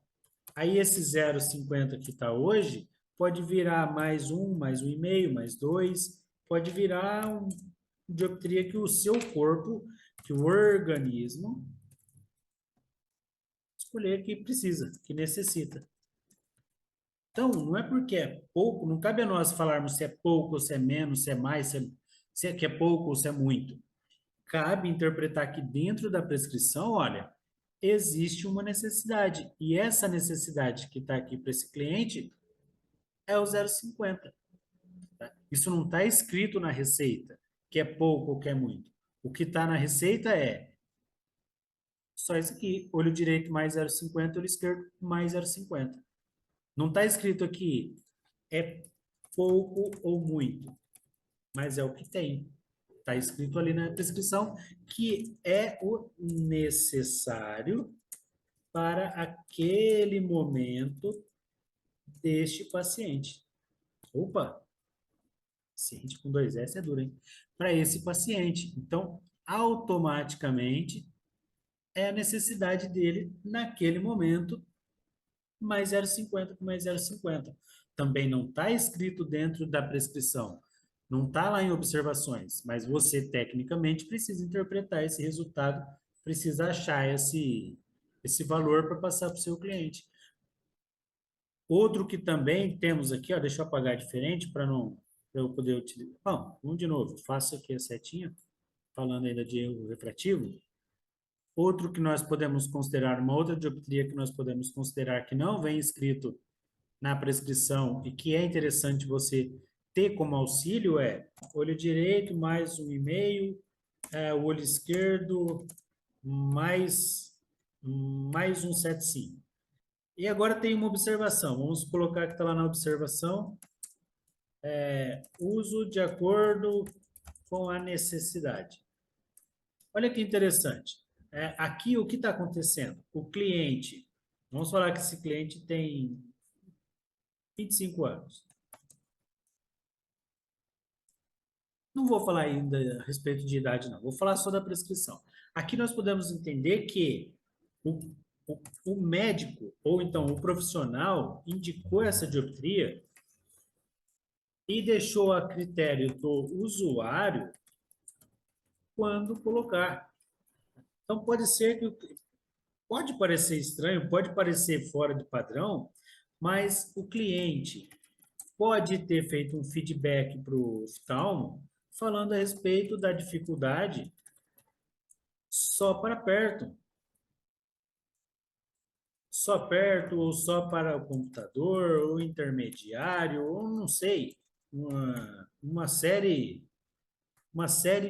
Aí esse 0,50 que está hoje pode virar mais um e meio, mais dois, pode virar um dioptria que o seu corpo, que o organismo escolher que precisa, que necessita. Então, não é porque é pouco, não cabe a nós falarmos se é pouco ou se é menos, se é mais, se é que é pouco ou se é muito. Cabe interpretar que dentro da prescrição, olha, existe uma necessidade. E essa necessidade que está aqui para esse cliente é o 0,50. Tá? Isso não está escrito na receita, que é pouco ou que é muito. O que está na receita é só isso aqui, olho direito mais 0,50, olho esquerdo mais 0,50. Não está escrito aqui é pouco ou muito, mas é o que tem. Está escrito ali na prescrição que é o necessário para aquele momento deste paciente. Opa, paciente com dois S é duro, hein? Para esse paciente. Então, automaticamente, é a necessidade dele naquele momento, mais 0,50 com mais 0,50. Também não está escrito dentro da prescrição. Não está lá em observações, mas você, tecnicamente, precisa interpretar esse resultado, precisa achar esse valor para passar para o seu cliente. Outro que também temos aqui, ó, deixa eu apagar diferente para não pra eu poder utilizar. Bom, vamos de novo. Faço aqui a setinha, falando ainda de erro refrativo. Outro que nós podemos considerar, uma outra dioptria que nós podemos considerar que não vem escrito na prescrição e que é interessante você ter como auxílio é olho direito mais 1,5, o olho esquerdo mais 1,75. E agora tem uma observação. Vamos colocar que está lá na observação. uso de acordo com a necessidade. Olha que interessante. Aqui, o que está acontecendo? O cliente, vamos falar que esse cliente tem 25 anos. Não vou falar ainda a respeito de idade, não. Vou falar só da prescrição. Aqui nós podemos entender que o, o médico, ou então o profissional, indicou essa dioptria e deixou a critério do usuário quando colocar. Então, pode parecer estranho, pode parecer fora de padrão, mas o cliente pode ter feito um feedback para o oftalmo falando a respeito da dificuldade só para perto. Só perto, ou só para o computador, ou intermediário, ou não sei. Uma série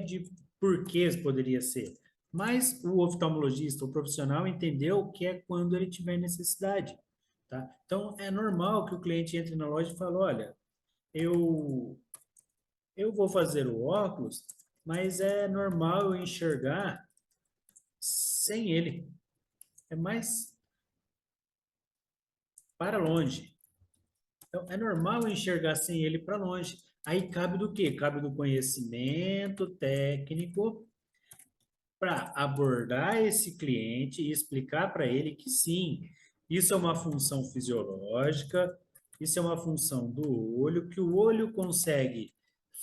de porquês poderia ser. Mas o oftalmologista, o profissional, entendeu que é quando ele tiver necessidade. Tá? Então, é normal que o cliente entre na loja e fale, olha, eu, eu vou fazer o óculos, mas é normal eu enxergar sem ele. É mais para longe. Então, é normal eu enxergar sem ele para longe. Aí cabe do quê? Cabe do conhecimento técnico para abordar esse cliente e explicar para ele que sim, isso é uma função fisiológica, isso é uma função do olho, que o olho consegue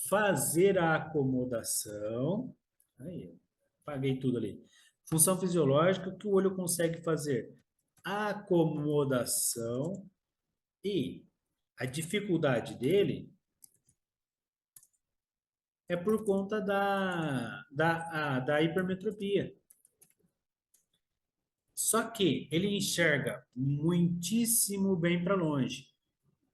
fazer a acomodação. Aí, paguei tudo ali. Função fisiológica que o olho consegue fazer a acomodação e a dificuldade dele é por conta da hipermetropia. Só que ele enxerga muitíssimo bem para longe,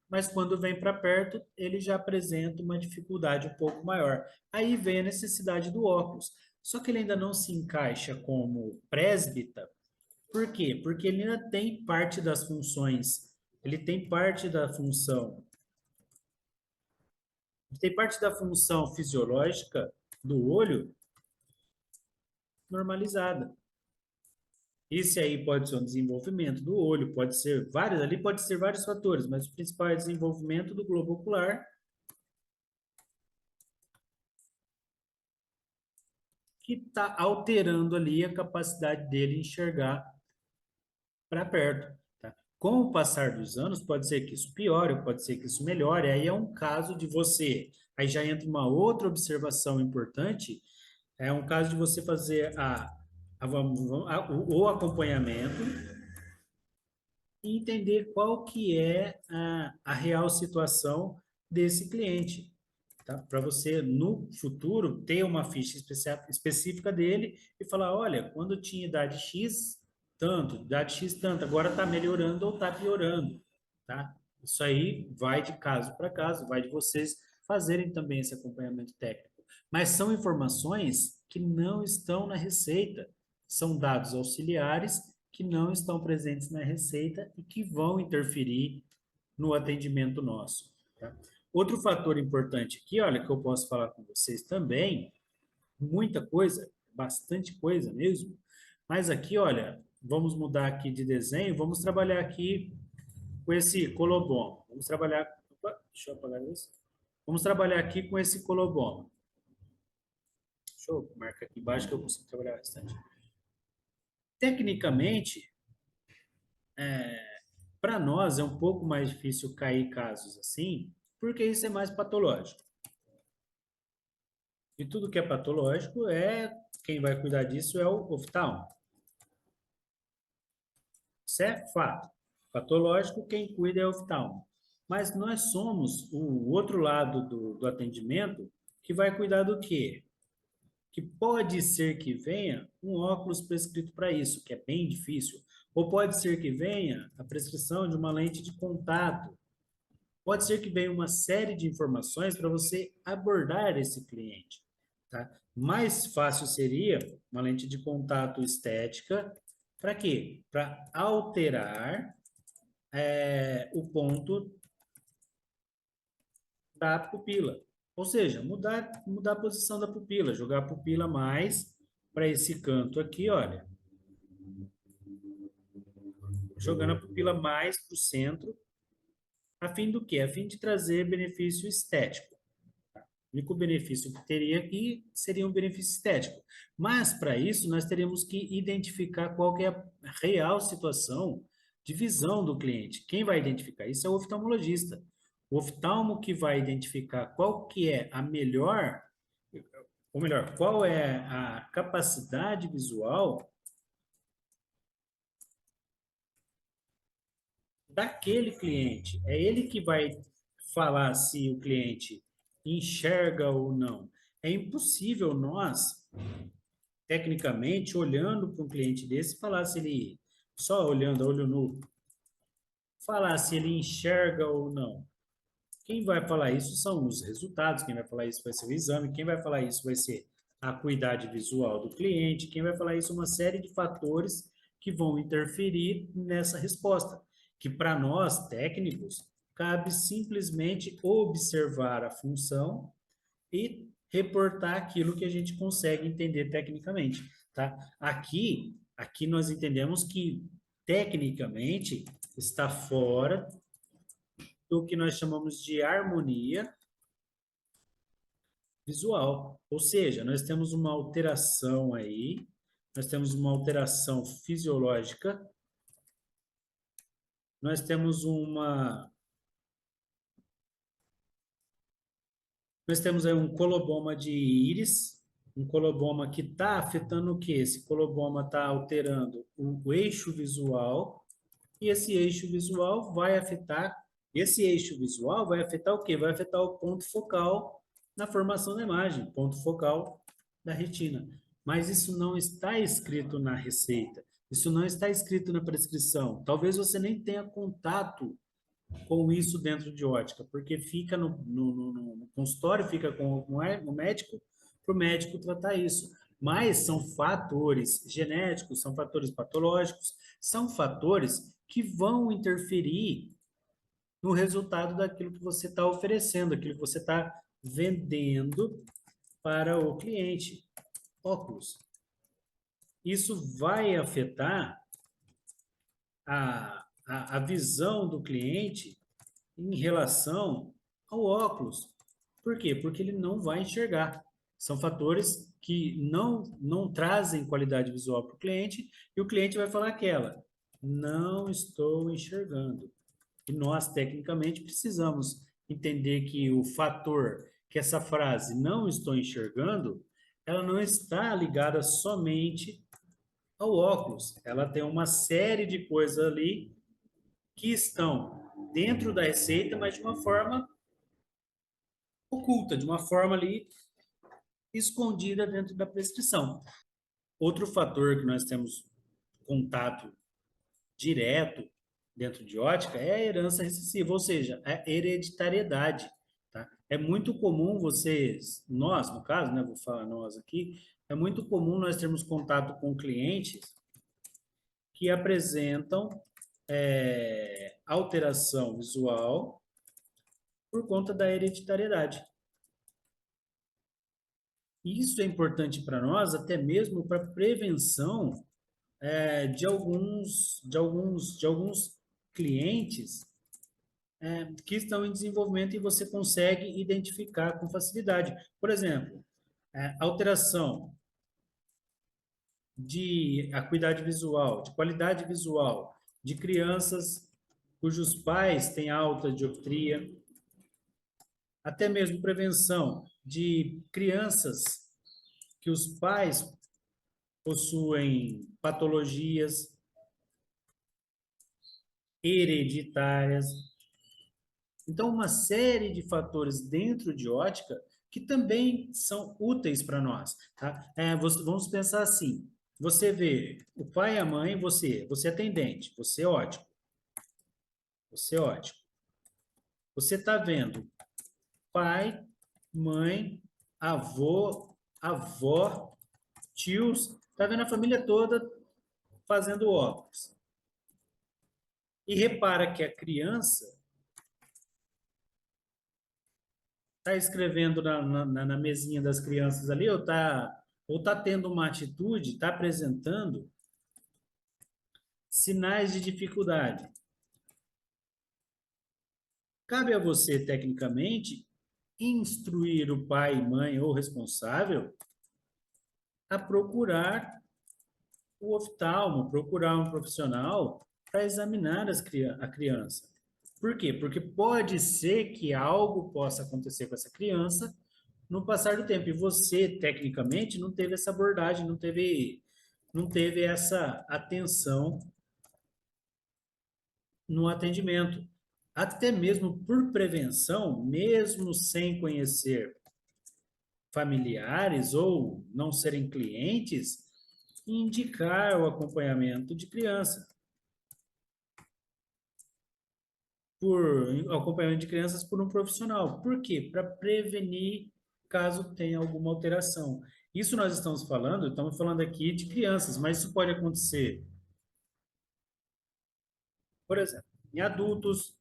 mas quando vem para perto, ele já apresenta uma dificuldade um pouco maior. Aí vem a necessidade do óculos. Só que ele ainda não se encaixa como presbita. Por quê? Porque ele ainda tem parte das funções, ele tem parte da função, tem parte da função fisiológica do olho normalizada. Esse aí pode ser um desenvolvimento do olho, pode ser vários fatores, mas o principal é o desenvolvimento do globo ocular, que está alterando ali a capacidade dele enxergar para perto. Tá? Com o passar dos anos, pode ser que isso piore, pode ser que isso melhore, aí é um caso de você, aí já entra uma outra observação importante, é um caso de você fazer o acompanhamento e entender qual que é a real situação desse cliente, tá? Para você, no futuro, ter uma ficha específica dele e falar, olha, quando tinha idade X, tanto, idade X, tanto, agora está melhorando ou está piorando, tá? Isso aí vai de caso para caso, vai de vocês fazerem também esse acompanhamento técnico. Mas são informações que não estão na receita, são dados auxiliares que não estão presentes na receita e que vão interferir no atendimento nosso. Tá? Outro fator importante aqui, olha, que eu posso falar com vocês também, muita coisa, bastante coisa mesmo, mas aqui, olha, vamos mudar aqui de desenho, vamos trabalhar aqui com esse coloboma. Vamos trabalhar. Opa, deixa eu apagar isso. Vamos trabalhar aqui com esse coloboma. Deixa eu marcar aqui embaixo que eu consigo trabalhar bastante. Tecnicamente, para nós é um pouco mais difícil cair casos assim, porque isso é mais patológico. E tudo que é patológico quem vai cuidar disso é o oftalmo. Isso é fato. Patológico, quem cuida é o oftalmo. Mas nós somos o outro lado do atendimento que vai cuidar do quê? Que pode ser que venha um óculos prescrito para isso, que é bem difícil. Ou pode ser que venha a prescrição de uma lente de contato. Pode ser que venha uma série de informações para você abordar esse cliente. Tá? Mais fácil seria uma lente de contato estética. Para quê? Para alterar o ponto da pupila. Ou seja, mudar a posição da pupila, jogar a pupila mais para esse canto aqui, olha. Jogando a pupila mais para o centro, a fim do quê? A fim de trazer benefício estético. O único benefício que teria aqui seria um benefício estético. Mas, para isso, nós teríamos que identificar qual que é a real situação de visão do cliente. Quem vai identificar isso é o oftalmologista. O oftalmo que vai identificar qual que é a melhor, ou melhor, qual é a capacidade visual daquele cliente. É ele que vai falar se o cliente enxerga ou não. É impossível nós, tecnicamente, olhando para um cliente desse, falar se ele, só olhando a olho nu, falar se ele enxerga ou não. Quem vai falar isso são os resultados, quem vai falar isso vai ser o exame, quem vai falar isso vai ser a acuidade visual do cliente, quem vai falar isso é uma série de fatores que vão interferir nessa resposta, que para nós, técnicos, cabe simplesmente observar a função e reportar aquilo que a gente consegue entender tecnicamente, tá? Aqui nós entendemos que tecnicamente está fora do que nós chamamos de harmonia visual. Ou seja, nós temos uma alteração aí, nós temos uma alteração fisiológica, nós temos uma nós temos aí um coloboma de íris, um coloboma que está afetando o quê? Esse coloboma está alterando o eixo visual, e esse eixo visual vai afetar o quê? Vai afetar o ponto focal na formação da imagem, ponto focal da retina. Mas isso não está escrito na receita, isso não está escrito na prescrição. Talvez você nem tenha contato com isso dentro de ótica, porque fica no consultório, fica com o médico, para o médico tratar isso. Mas são fatores genéticos, são fatores patológicos, são fatores que vão interferir no resultado daquilo que você está oferecendo, aquilo que você está vendendo para o cliente. Óculos. Isso vai afetar a visão do cliente em relação ao óculos. Por quê? Porque ele não vai enxergar. São fatores que não trazem qualidade visual para o cliente e o cliente vai falar aquela, não estou enxergando. E nós, tecnicamente, precisamos entender que o fator, que essa frase não estou enxergando, ela não está ligada somente ao óculos. Ela tem uma série de coisas ali que estão dentro da receita, mas de uma forma oculta, de uma forma ali escondida dentro da prescrição. Outro fator que nós temos contato direto dentro de ótica é a herança recessiva, ou seja, a hereditariedade. Tá? É muito comum vocês, nós, no caso, né, vou falar nós aqui, é muito comum nós termos contato com clientes que apresentam alteração visual por conta da hereditariedade. Isso é importante para nós, até mesmo para prevenção de alguns clientes que estão em desenvolvimento e você consegue identificar com facilidade. Por exemplo, alteração de acuidade visual, de qualidade visual, de crianças cujos pais têm alta dioptria, até mesmo prevenção de crianças que os pais possuem patologias hereditárias. Então, uma série de fatores dentro de ótica que também são úteis para nós. Tá? Vamos pensar assim: você vê o pai e a mãe, você é atendente, você é ótico, você é ótico. Você está vendo pai, mãe, avô, avó, tios, está vendo a família toda fazendo óculos. E repara que a criança Tá escrevendo na mesinha das crianças ali, ou tá tendo uma atitude, tá apresentando sinais de dificuldade. Cabe a você, tecnicamente, instruir o pai, mãe ou responsável a procurar o oftalmo, procurar um profissional para examinar a criança. Por quê? Porque pode ser que algo possa acontecer com essa criança no passar do tempo. E você, tecnicamente, não teve essa abordagem, não teve essa atenção no atendimento. Até mesmo por prevenção, mesmo sem conhecer familiares ou não serem clientes, indicar o acompanhamento de criança. Por acompanhamento de crianças por um profissional. Por quê? Para prevenir caso tenha alguma alteração. Isso nós estamos falando aqui de crianças, mas isso pode acontecer, por exemplo, em adultos,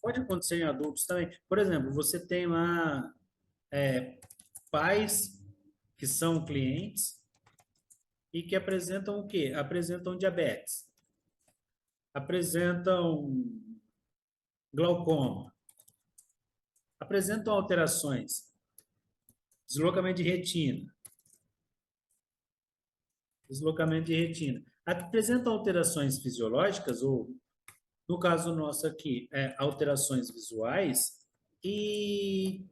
pode acontecer em adultos também. Por exemplo, você tem lá pais que são clientes e que apresentam o quê? Apresentam diabetes, apresentam glaucoma, apresentam alterações, deslocamento de retina, deslocamento de retina. Apresentam alterações fisiológicas, ou, no caso nosso aqui, alterações visuais, e,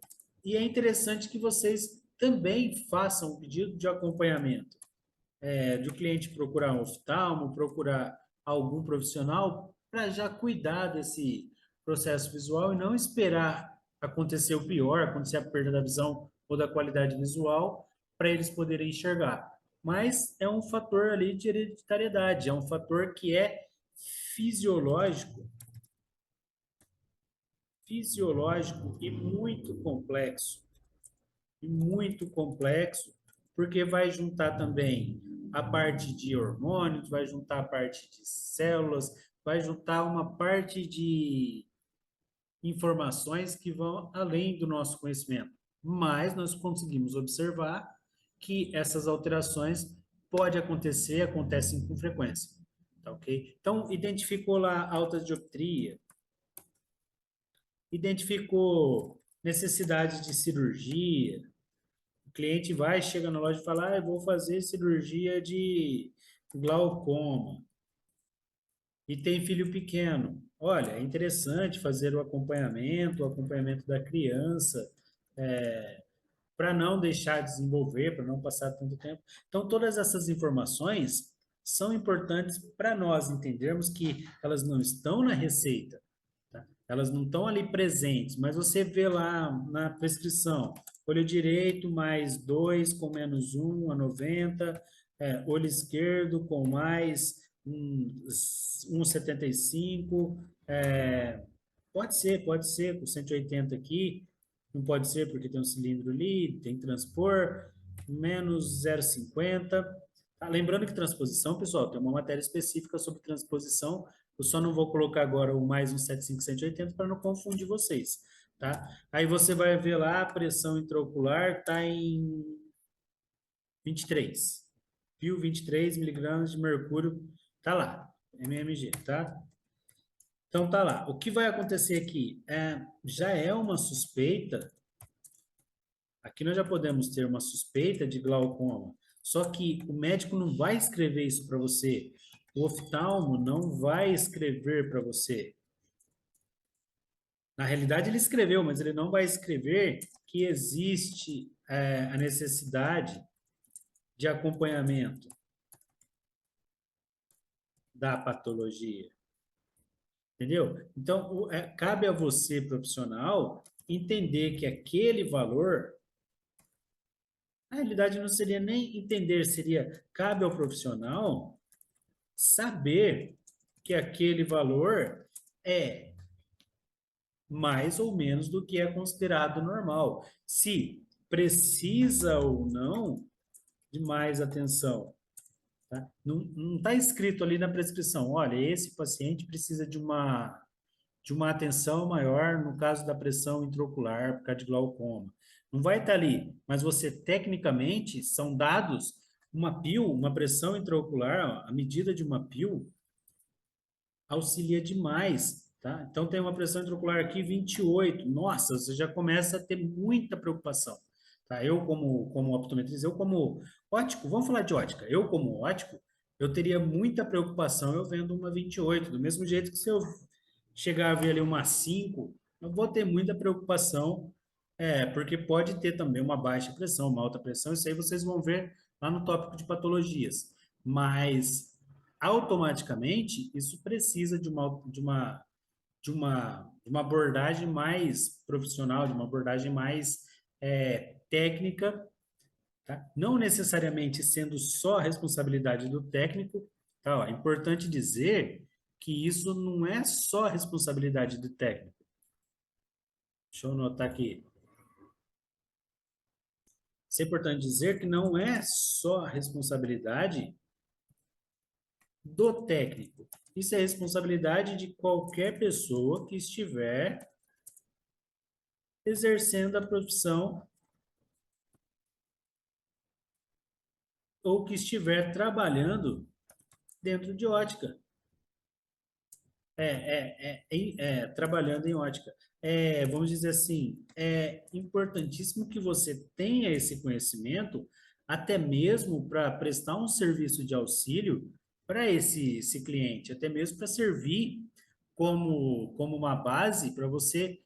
e é interessante que vocês também façam um pedido de acompanhamento, de o cliente procurar um oftalmo, procurar algum profissional para já cuidar desse processo visual e não esperar acontecer o pior, acontecer a perda da visão ou da qualidade visual, para eles poderem enxergar. Mas é um fator ali de hereditariedade, é um fator que é fisiológico, fisiológico e muito complexo, porque vai juntar também a parte de hormônios, vai juntar a parte de células, vai juntar uma parte de informações que vão além do nosso conhecimento. Mas nós conseguimos observar que essas alterações acontecem com frequência. Tá, ok? Então, identificou lá alta dioptria, identificou necessidade de cirurgia. O cliente vai, chega na loja e fala: eu vou fazer cirurgia de glaucoma e tem filho pequeno. Olha, é interessante fazer o acompanhamento da criança, para não deixar desenvolver, para não passar tanto tempo. Então, todas essas informações são importantes para nós entendermos que elas não estão na receita, tá? Elas não estão ali presentes, mas você vê lá na prescrição, olho direito mais 2 com menos um a 90, olho esquerdo com mais 1,75, pode ser, com 180 aqui, não pode ser porque tem um cilindro ali, tem que transpor, menos 0,50. Tá? Lembrando que transposição, pessoal, tem uma matéria específica sobre transposição, eu só não vou colocar agora o mais 175, 180 para não confundir vocês, tá? Aí você vai ver lá, a pressão intraocular está em 23, viu? 23 miligramas de mercúrio, tá lá, mmG, tá? Então tá lá. O que vai acontecer aqui? Já é uma suspeita. Aqui nós já podemos ter uma suspeita de glaucoma. Só que o médico não vai escrever isso para você. O oftalmo não vai escrever para você. Na realidade, ele escreveu, mas ele não vai escrever que existe a necessidade de acompanhamento da patologia. Entendeu? Então, cabe a você, profissional, entender que aquele valor, na realidade, não seria nem entender, seria cabe ao profissional saber que aquele valor é mais ou menos do que é considerado normal. Se precisa ou não de mais atenção. Tá? Não está escrito ali na prescrição, olha, esse paciente precisa de uma de uma atenção maior no caso da pressão intraocular por causa de glaucoma. Não vai estar ali, mas você, tecnicamente, são dados, uma PIL, uma pressão intraocular, a medida de uma PIL, auxilia demais, tá? Então, tem uma pressão intraocular aqui 28. Nossa, você já começa a ter muita preocupação, tá? Eu, como optometrista, eu como ótico, vamos falar de ótica. Eu, como ótico, eu teria muita preocupação eu vendo uma 28. Do mesmo jeito que se eu chegar a ver ali uma 5, eu vou ter muita preocupação, porque pode ter também uma baixa pressão, uma alta pressão, isso aí vocês vão ver lá no tópico de patologias. Mas automaticamente isso precisa de uma abordagem mais profissional, de uma abordagem mais técnica, tá? Não necessariamente sendo só responsabilidade do técnico, tá? Ó, é importante dizer que isso não é só responsabilidade do técnico. Deixa eu anotar aqui. Isso é importante dizer que não é só responsabilidade do técnico. Isso é responsabilidade de qualquer pessoa que estiver exercendo a profissão ou que estiver trabalhando dentro de ótica. Trabalhando em ótica. Vamos dizer assim, é importantíssimo que você tenha esse conhecimento, até mesmo para prestar um serviço de auxílio para esse cliente, até mesmo para servir como uma base para você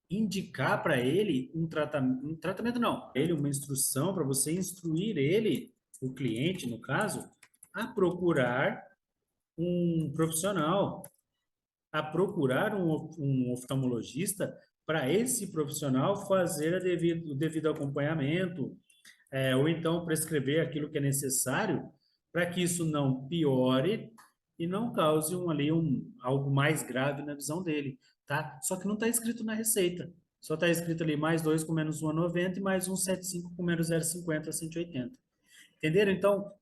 indicar para ele um tratamento não, ele uma instrução para você instruir ele, o cliente, no caso, a procurar um profissional, a procurar um oftalmologista para esse profissional fazer o devido acompanhamento, ou então prescrever aquilo que é necessário para que isso não piore e não cause algo mais grave na visão dele, tá? Só que não está escrito na receita. Só está escrito ali mais 2 com menos 1,90 e mais 1,75 com menos 0,50 a 180. Entenderam? Então,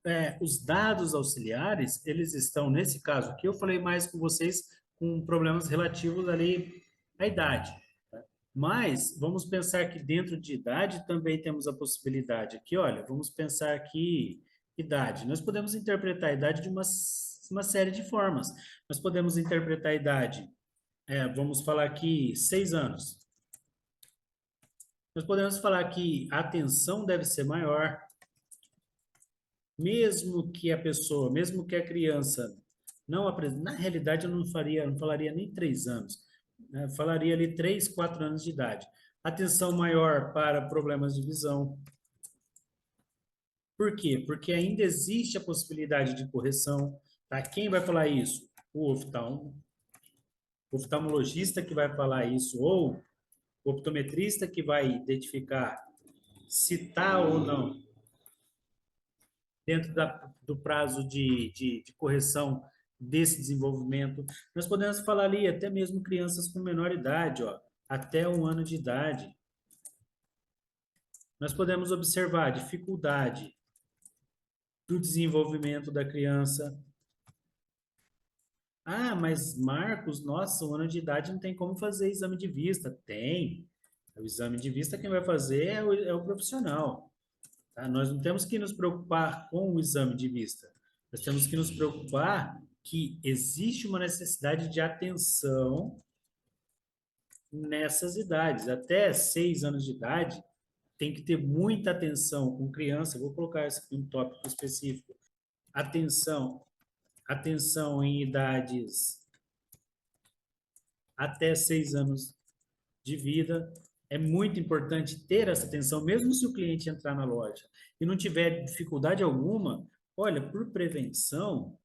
os dados auxiliares, eles estão, nesse caso aqui, eu falei mais com vocês com problemas relativos ali à idade. Tá? Mas, vamos pensar que dentro de idade também temos a possibilidade aqui, olha, vamos pensar aqui idade. Nós podemos interpretar a idade de uma série de formas. Nós podemos interpretar a idade, vamos falar aqui, 6 anos. Nós podemos falar que a atenção deve ser maior, mesmo que a criança não apresente, na realidade eu não falaria nem 3 anos, né? Falaria ali 3, 4 anos de idade. Atenção maior para problemas de visão. Por quê? Porque ainda existe a possibilidade de correção, tá? Quem vai falar isso? O oftalmologista que vai falar isso, ou o optometrista que vai identificar se está ou não dentro do prazo de correção desse desenvolvimento. Nós podemos falar ali até mesmo crianças com menor idade, ó, até 1 ano de idade. Nós podemos observar a dificuldade do desenvolvimento da criança. Ah, mas Marcos, nossa, 1 ano de idade não tem como fazer exame de vista. Tem. O exame de vista quem vai fazer é o profissional. Tá? Nós não temos que nos preocupar com o exame de vista. Nós temos que nos preocupar que existe uma necessidade de atenção nessas idades. Até 6 anos de idade, tem que ter muita atenção com criança. Vou colocar isso aqui um tópico específico. Atenção, atenção em idades até 6 anos de vida. É muito importante ter essa atenção, mesmo se o cliente entrar na loja e não tiver dificuldade alguma, olha, por prevenção,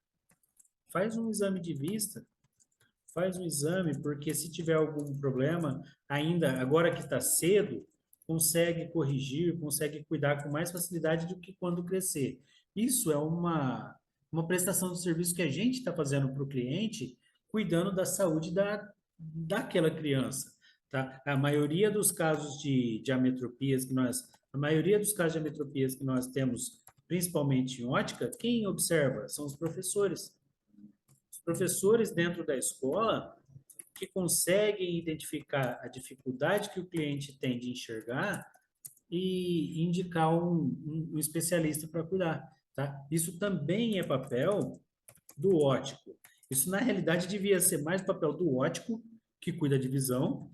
faz um exame de vista, faz um exame, porque se tiver algum problema, ainda agora que está cedo, consegue corrigir, consegue cuidar com mais facilidade do que quando crescer. Isso é uma prestação de serviço que a gente está fazendo para o cliente, cuidando da saúde daquela criança. Tá? A maioria dos casos de ametropias que nós temos, principalmente em ótica, quem observa são os professores. Os professores dentro da escola que conseguem identificar a dificuldade que o cliente tem de enxergar e indicar um especialista para cuidar, tá? Isso também é papel do ótico. Isso, na realidade, devia ser mais papel do ótico, que cuida de visão,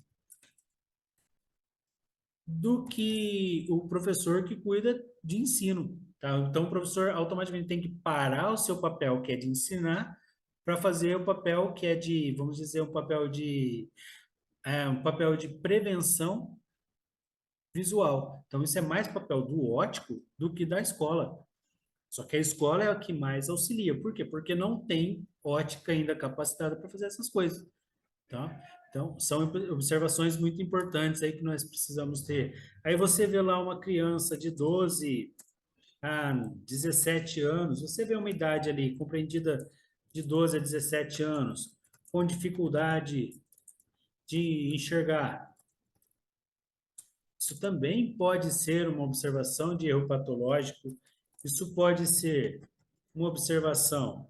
do que o professor que cuida de ensino, tá? Então, o professor automaticamente tem que parar o seu papel, que é de ensinar, para fazer o papel que é de, vamos dizer, um papel de prevenção visual. Então, isso é mais papel do ótico do que da escola. Só que a escola é a que mais auxilia. Por quê? Porque não tem ótica ainda capacitada para fazer essas coisas, tá? Então, são observações muito importantes aí que nós precisamos ter. Aí você vê lá uma criança de 12 a 17 anos, você vê uma idade ali compreendida de 12 a 17 anos, com dificuldade de enxergar. Isso também pode ser uma observação de erro patológico, isso pode ser uma observação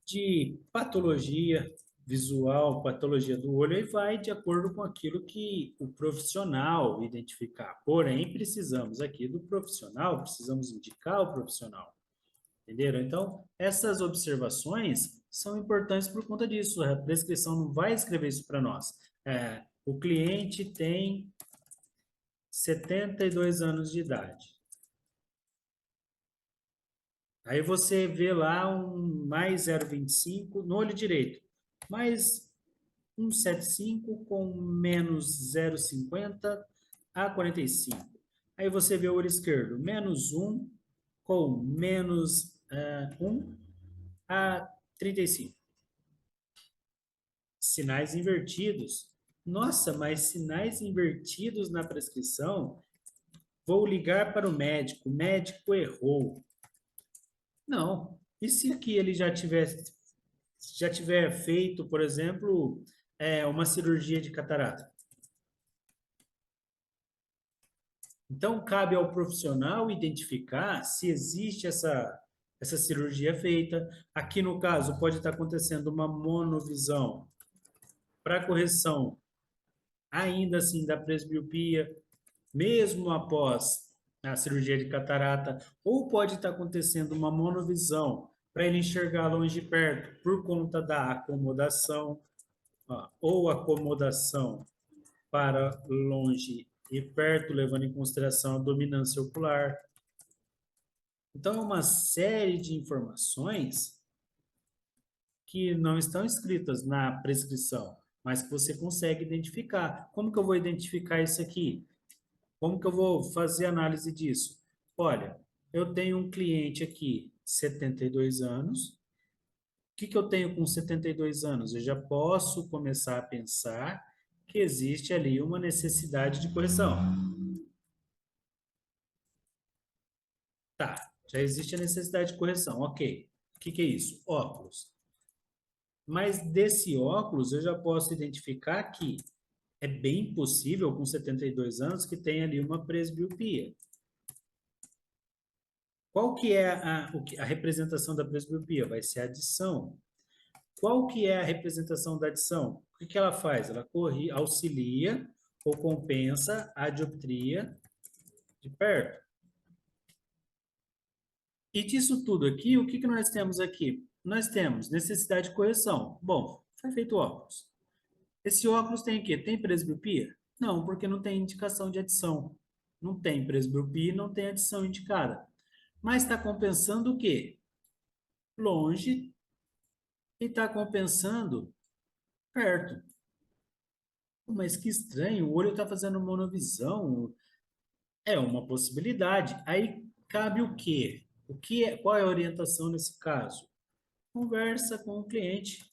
de patologia visual, patologia do olho, e vai de acordo com aquilo que o profissional identificar. Porém, precisamos aqui do profissional, precisamos indicar o profissional, entenderam? Então, essas observações são importantes por conta disso. A prescrição não vai escrever isso para nós. O cliente tem 72 anos de idade. Aí você vê lá um mais 0,25 no olho direito, mais 1,75 com menos 0,50 a 45. Aí você vê o olho esquerdo, menos 1 com menos 1 a 35. Sinais invertidos. Nossa, mas sinais invertidos na prescrição? Vou ligar para o médico errou. Não. E se aqui ele já tiver feito, por exemplo, uma cirurgia de catarata? Então, cabe ao profissional identificar se existe essa cirurgia feita. Aqui, no caso, pode estar acontecendo uma monovisão para correção, ainda assim, da presbiopia, mesmo após a cirurgia de catarata, ou pode estar acontecendo uma monovisão para ele enxergar longe e perto por conta da acomodação, ó, ou acomodação para longe e perto, levando em consideração a dominância ocular. Então, é uma série de informações que não estão escritas na prescrição, mas que você consegue identificar. Como que eu vou identificar isso aqui? Como que eu vou fazer análise disso? Olha, eu tenho um cliente aqui, 72 anos. O que que eu tenho com 72 anos? Eu já posso começar a pensar que existe ali uma necessidade de correção. Tá, já existe a necessidade de correção, ok. O que que é isso? Óculos. Mas desse óculos eu já posso identificar que é bem possível, com 72 anos, que tenha ali uma presbiopia. Qual que é a representação da presbiopia? Vai ser a adição. Qual que é a representação da adição? O que que ela faz? Ela auxilia ou compensa a dioptria de perto. E disso tudo aqui, o que que nós temos aqui? Nós temos necessidade de correção. Bom, foi feito óculos. Esse óculos tem o quê? Tem presbiopia? Não, porque não tem indicação de adição. Não tem presbiopia e não tem adição indicada. Mas está compensando o quê? Longe e está compensando perto. Mas que estranho, o olho está fazendo monovisão. É uma possibilidade. Aí cabe o quê? Qual é a orientação nesse caso? Conversa com o cliente.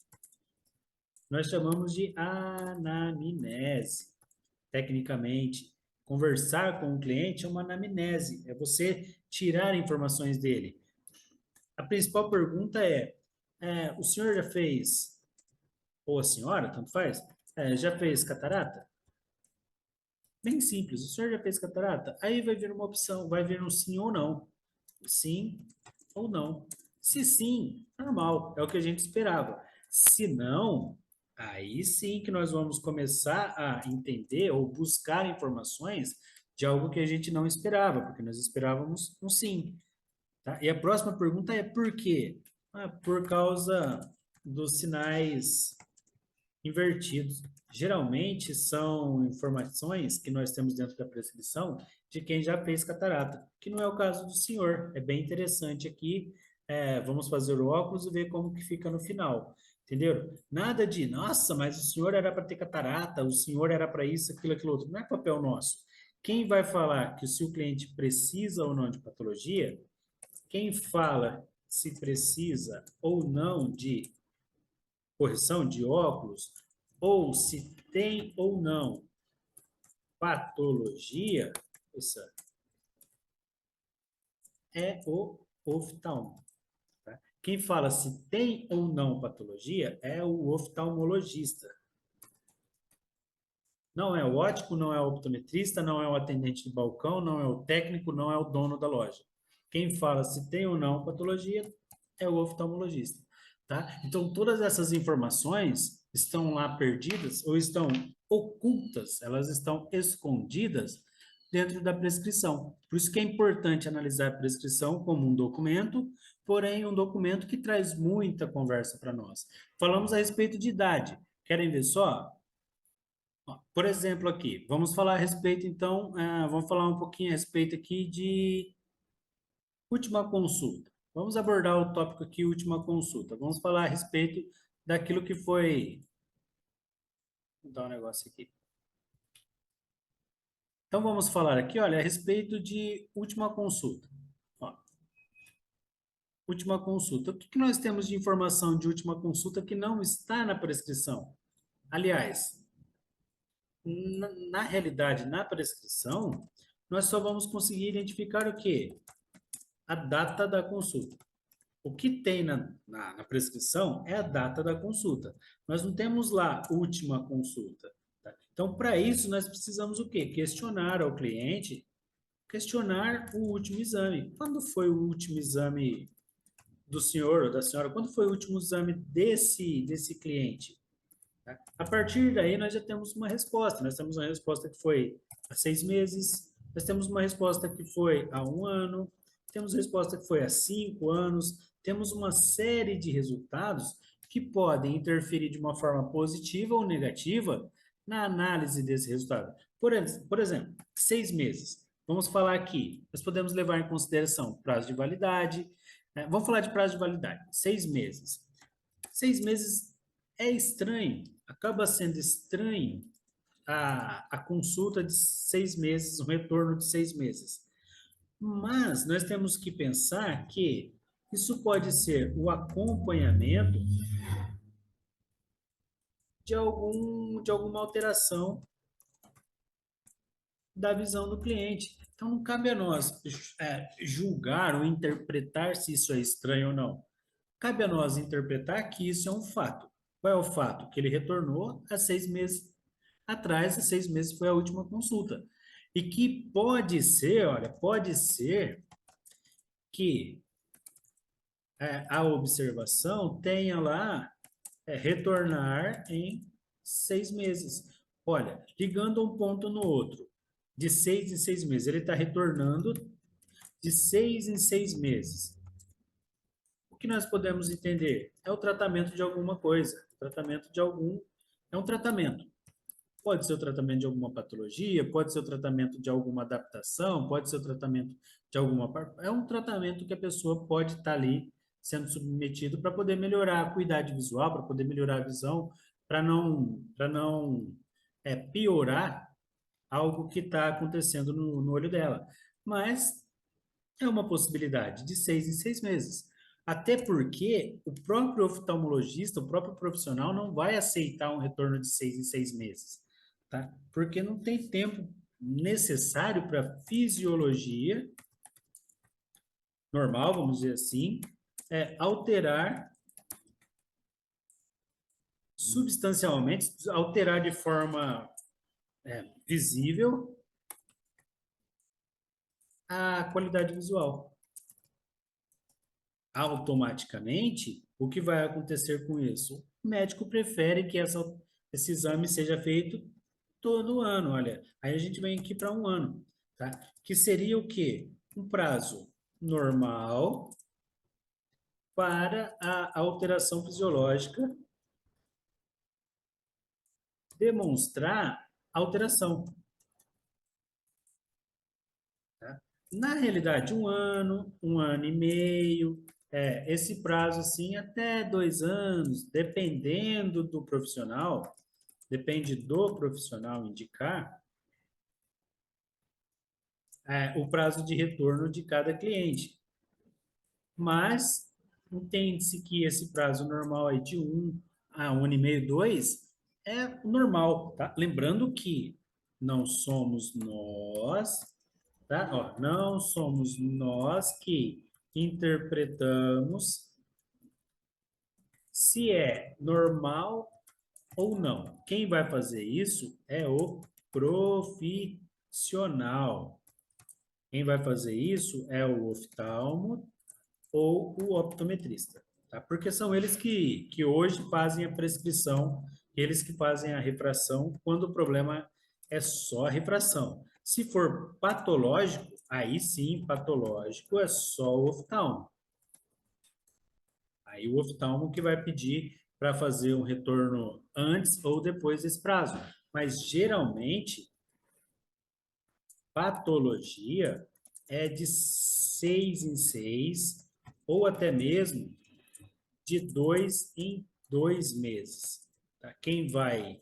Nós chamamos de anamnese. Tecnicamente, conversar com o cliente é uma anamnese, é você tirar informações dele. A principal pergunta o senhor já fez, ou a senhora, tanto faz, já fez catarata? Bem simples, o senhor já fez catarata? Aí vai vir uma opção, vai vir um sim ou não. Sim ou não. Se sim, normal, é o que a gente esperava. Se não, aí sim que nós vamos começar a entender ou buscar informações de algo que a gente não esperava, porque nós esperávamos um sim, tá? E a próxima pergunta é por quê? Por causa dos sinais invertidos. Geralmente são informações que nós temos dentro da prescrição de quem já fez catarata, que não é o caso do senhor. É bem interessante aqui. Vamos fazer o óculos e ver como que fica no final. Entenderam? Nada de, nossa, mas o senhor era para ter catarata, o senhor era para isso, aquilo outro. Não é papel nosso. Quem vai falar que se o cliente precisa ou não de patologia, quem fala se precisa ou não de correção de óculos, ou se tem ou não patologia, essa é o oftalmo. Tá? Quem fala se tem ou não patologia é o oftalmologista. Não é o ótico, não é o optometrista, não é o atendente de balcão, não é o técnico, não é o dono da loja. Quem fala se tem ou não patologia é o oftalmologista, tá? Então, todas essas informações estão lá perdidas ou estão ocultas, elas estão escondidas dentro da prescrição. Por isso que é importante analisar a prescrição como um documento, porém um documento que traz muita conversa para nós. Falamos a respeito de idade. Querem ver só? Ó, por exemplo, aqui, vamos falar a respeito, então, vamos falar um pouquinho a respeito aqui de última consulta. Vamos abordar o tópico aqui, última consulta. Vamos falar a respeito daquilo que foi. Vou dar um negócio aqui. Então, vamos falar aqui, olha, a respeito de última consulta. Ó, última consulta. O que que nós temos de informação de última consulta que não está na prescrição? Aliás, na realidade, na prescrição, nós só vamos conseguir identificar o quê? A data da consulta. O que tem na prescrição é a data da consulta. Nós não temos lá última consulta. Tá? Então, para isso, nós precisamos o quê? Questionar ao cliente, questionar o último exame. Quando foi o último exame do senhor ou da senhora? Quando foi o último exame desse cliente? Tá? A partir daí, nós já temos uma resposta. Nós temos uma resposta que foi há 6 meses, nós temos uma resposta que foi há um ano, temos resposta que foi há 5 anos, temos uma série de resultados que podem interferir de uma forma positiva ou negativa na análise desse resultado. Por exemplo, 6 meses. Vamos falar aqui, nós podemos levar em consideração prazo de validade. Vamos falar de prazo de validade, 6 meses. 6 meses é estranho, acaba sendo estranho a consulta de 6 meses, o retorno de 6 meses. Mas nós temos que pensar que isso pode ser o acompanhamento de alguma alteração da visão do cliente. Então, não cabe a nós julgar ou interpretar se isso é estranho ou não. Cabe a nós interpretar que isso é um fato. Qual é o fato? Que ele retornou há 6 meses atrás, há 6 meses foi a última consulta. E que pode ser, olha, pode ser que a observação tenha lá retornar em 6 meses. Olha, ligando um ponto no outro, de 6 em 6 meses, ele está retornando de 6 em 6 meses. O que nós podemos entender? É o tratamento de alguma coisa. O tratamento de algum. É um tratamento. Pode ser o tratamento de alguma patologia, pode ser o tratamento de alguma adaptação, pode ser o tratamento de alguma. É um tratamento que a pessoa pode estar ali sendo submetido para poder melhorar a acuidade visual, para poder melhorar a visão, para não piorar algo que está acontecendo no olho dela. Mas é uma possibilidade de 6 em 6 meses. Até porque o próprio oftalmologista, o próprio profissional, não vai aceitar um retorno de 6 em 6 meses, tá? Porque não tem tempo necessário para fisiologia normal, vamos dizer assim, alterar substancialmente, alterar de forma visível a qualidade visual. Automaticamente, O que vai acontecer com isso? O médico prefere que esse exame seja feito todo ano, olha. Aí a gente vem aqui para um ano, tá? Que seria o quê? Um prazo normal para a alteração fisiológica demonstrar alteração, tá? Na realidade, um ano e meio, esse prazo assim, até 2 anos, depende do profissional indicar, o prazo de retorno de cada cliente. Mas entende-se que esse prazo normal aí de 1 a 1 ano e meio, 2, é o normal, tá? Lembrando que não somos nós, tá? Ó, não somos nós que interpretamos se é normal ou não. Quem vai fazer isso é o profissional. Quem vai fazer isso é o oftalmo ou o optometrista, tá? Porque são eles que hoje fazem a prescrição, eles que fazem a refração quando o problema é só a refração. Se for patológico, aí sim, patológico é só o oftalmo. Aí o oftalmo que vai pedir para fazer um retorno antes ou depois desse prazo. Mas geralmente, patologia é de 6 em 6 ou até mesmo de 2 em 2 meses. Tá? Quem vai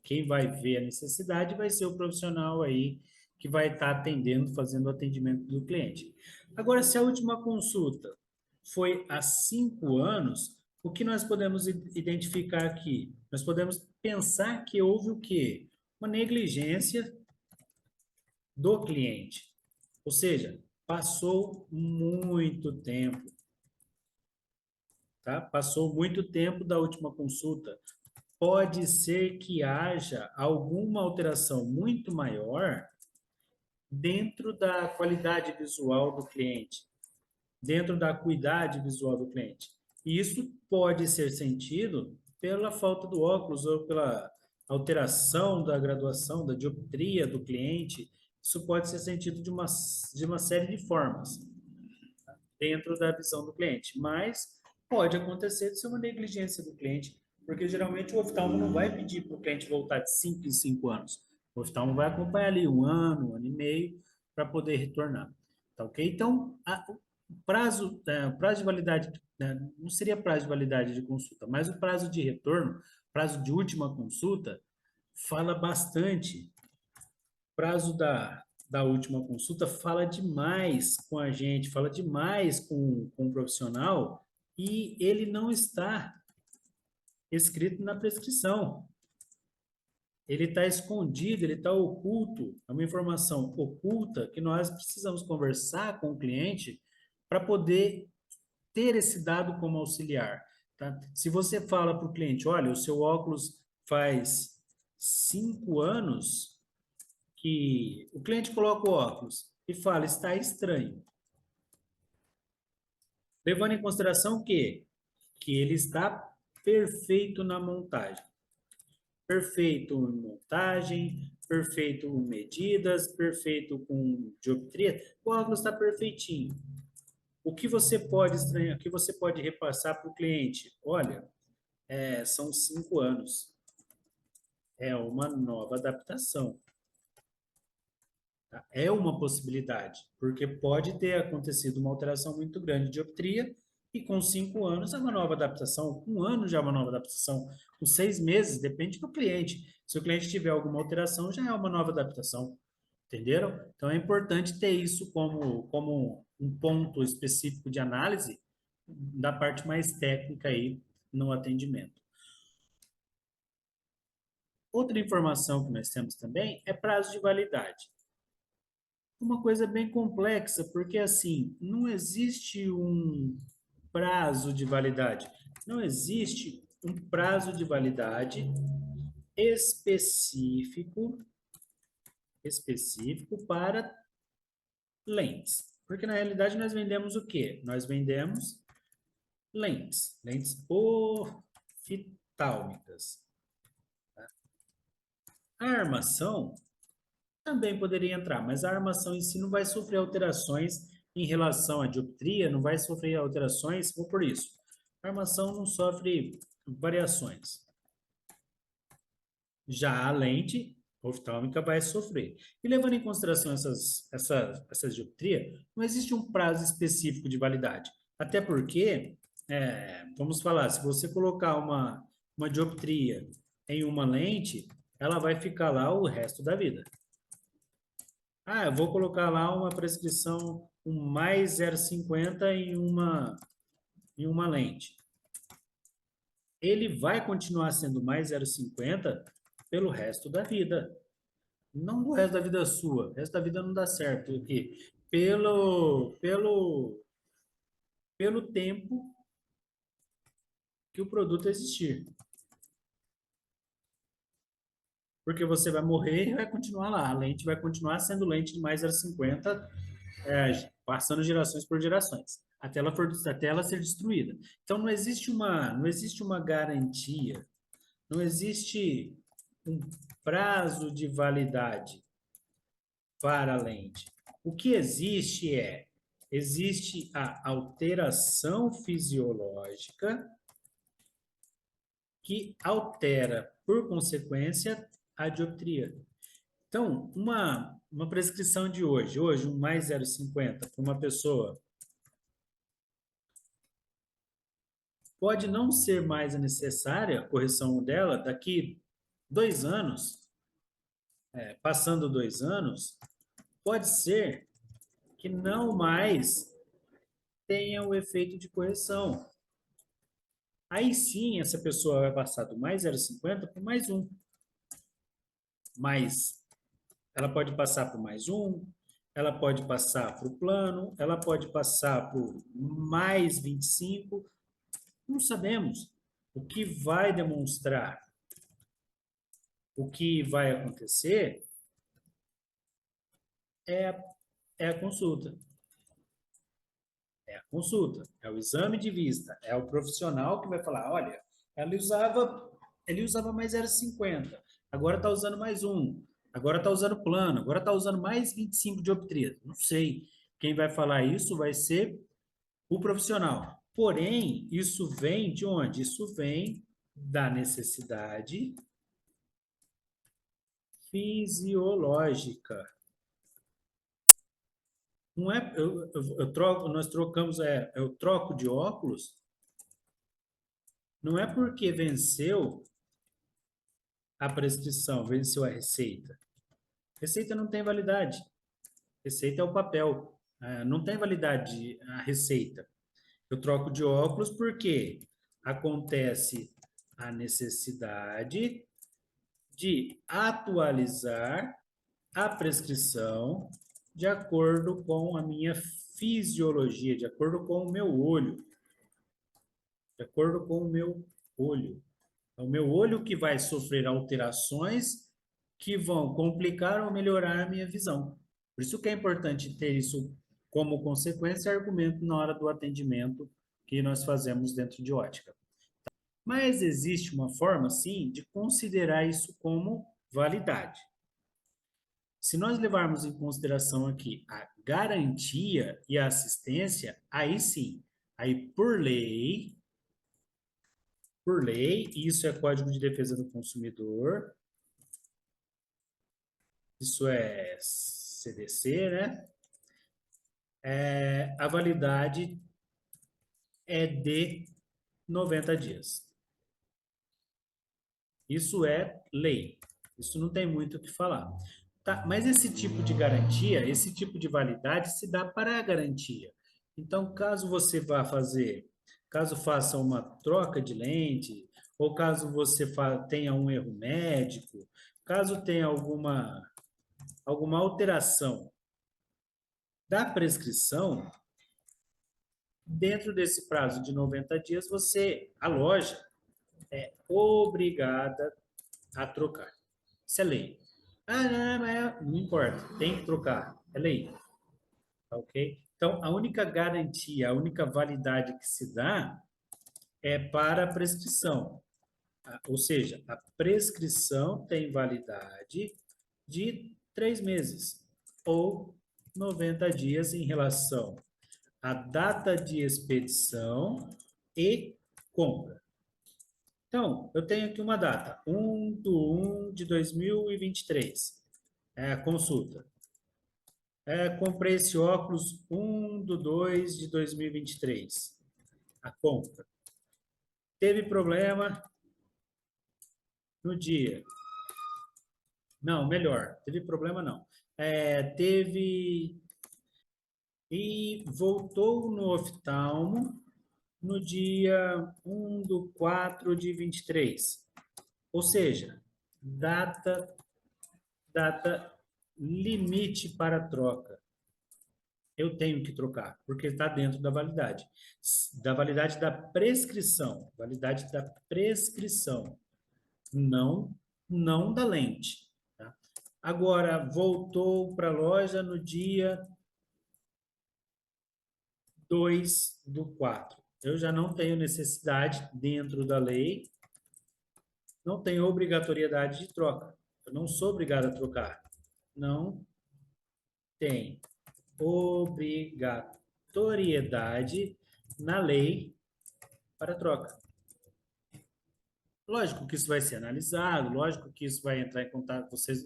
ver a necessidade vai ser o profissional aí que vai estar atendendo, fazendo o atendimento do cliente. Agora, se a última consulta foi há 5 anos, o que nós podemos identificar aqui? Nós podemos pensar que houve o quê? Uma negligência do cliente. Ou seja, passou muito tempo, tá? Passou muito tempo da última consulta. Pode ser que haja alguma alteração muito maior dentro da qualidade visual do cliente, dentro da acuidade visual do cliente. E isso pode ser sentido pela falta do óculos ou pela alteração da graduação, da dioptria do cliente. Isso pode ser sentido de uma série de formas dentro da visão do cliente, mas pode acontecer de ser uma negligência do cliente, porque geralmente o oftalmo não vai pedir para o cliente voltar de 5 em 5 anos. O oftalmo vai acompanhar ali 1 ano e meio para poder retornar. Tá ok? Então, o prazo de validade, não seria prazo de validade de consulta, mas o prazo de retorno, prazo de última consulta, fala bastante. Prazo da última consulta fala demais com a gente, fala demais com o profissional e ele não está escrito na prescrição. Ele está escondido, ele está oculto, é uma informação oculta que nós precisamos conversar com o cliente para poder ter esse dado como auxiliar, tá? Se você fala para o cliente, olha, o seu óculos faz 5 anos que o cliente coloca o óculos e fala, está estranho. Levando em consideração que ele está perfeito na montagem. Perfeito em montagem, perfeito em medidas, perfeito com dioptria. O óculos está perfeitinho. O que você pode estranhar, o que você pode repassar para o cliente? Olha, são 5 anos. É uma nova adaptação. Tá? É uma possibilidade, porque pode ter acontecido uma alteração muito grande de dioptria e com 5 anos é uma nova adaptação, com 1 ano já é uma nova adaptação, com 6 meses, depende do cliente. Se o cliente tiver alguma alteração, já é uma nova adaptação, entenderam? Então é importante ter isso como um ponto específico de análise da parte mais técnica aí no atendimento. Outra informação que nós temos também é prazo de validade. Uma coisa bem complexa, porque assim, não existe um prazo de validade. Não existe um prazo de validade específico para lentes. Porque na realidade nós vendemos o quê? Nós vendemos Lentes oftálmicas. A armação também poderia entrar, mas a armação em si não vai sofrer alterações em relação à dioptria, não vai sofrer alterações, ou por isso. A armação não sofre variações. Já a lente oftálmica vai sofrer. E levando em consideração essas dioptrias, não existe um prazo específico de validade. Até porque, vamos falar, se você colocar uma dioptria em uma lente, ela vai ficar lá o resto da vida. Ah, eu vou colocar lá uma prescrição, um mais 0,50 em uma lente. Ele vai continuar sendo mais 0,50 pelo resto da vida. Não o resto da vida sua. O resto da vida não dá certo. Porque pelo tempo que o produto existir. Porque você vai morrer e vai continuar lá. A lente vai continuar sendo lente de mais 0,50, passando gerações por gerações, até ela ser destruída. Então, não existe uma garantia, não existe um prazo de validade para a lente. O que existe a alteração fisiológica que altera, por consequência, a dioptria. Então, uma prescrição de hoje um mais 0,50 para uma pessoa, pode não ser mais necessária a correção dela daqui 2 anos, passando 2 anos, pode ser que não mais tenha o efeito de correção. Aí sim, essa pessoa vai passar do mais 0,50 para mais um. Mas ela pode passar por mais um, ela pode passar para o plano, ela pode passar por mais 25, não sabemos. O que vai demonstrar, o que vai acontecer é, é a consulta. É a consulta, é o exame de vista, é o profissional que vai falar, olha, ele usava mais 0,50, agora está usando mais um, agora está usando plano, agora está usando mais 25 dioptrias. Não sei. Quem vai falar isso vai ser o profissional. Porém, isso vem de onde? Isso vem da necessidade fisiológica. Não é, nós trocamos, eu troco de óculos, não é porque venceu a prescrição, venceu a receita. Receita não tem validade. Receita é o papel. Não tem validade a receita. Eu troco de óculos porque acontece a necessidade de atualizar a prescrição de acordo com a minha fisiologia, de acordo com o meu olho, de acordo com o meu olho. É o meu olho que vai sofrer alterações que vão complicar ou melhorar a minha visão. Por isso que é importante ter isso como consequência e argumento na hora do atendimento que nós fazemos dentro de ótica. Mas existe uma forma, sim, de considerar isso como validade. Se nós levarmos em consideração aqui a garantia e a assistência, aí sim, aí por lei, isso é Código de Defesa do Consumidor, isso é CDC, né? A validade é de 90 dias. Isso é lei. Isso não tem muito o que falar. Tá, mas esse tipo de garantia, esse tipo de validade se dá para a garantia. Então, caso faça uma troca de lente, ou caso você tenha um erro médico, caso tenha alguma alteração da prescrição, dentro desse prazo de 90 dias, a loja, é obrigada a trocar. Isso é lei. Ah, não, não importa, tem que trocar, é lei. Ok? Então, a única garantia, a única validade que se dá é para a prescrição. Ou seja, a prescrição tem validade de 3 meses ou 90 dias em relação à data de expedição e compra. Então, eu tenho aqui uma data, 1/1/2023, é a consulta. Comprei esse óculos 1/2/2023, a compra. Teve problema no dia. Não, melhor, teve problema não. Teve e voltou no oftalmo no dia 1/4/23. Ou seja, data limite para troca. Eu tenho que trocar, porque está dentro da validade da prescrição, validade da prescrição, não, não da lente. Tá? Agora, voltou para a loja no dia 2/4. Eu já não tenho necessidade dentro da lei, não tenho obrigatoriedade de troca. Eu não sou obrigado a trocar. Não tem obrigatoriedade na lei para troca. Lógico que isso vai ser analisado, lógico que isso vai entrar em contato, vocês,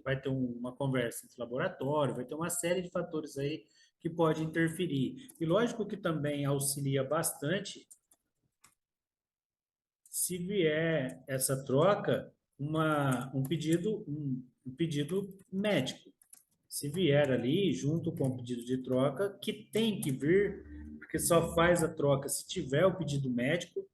vai ter uma conversa entre laboratório, vai ter uma série de fatores aí que pode interferir. E lógico que também auxilia bastante se vier essa troca, um pedido médico. Se vier ali, junto com o pedido de troca, que tem que vir, porque só faz a troca se tiver o pedido médico,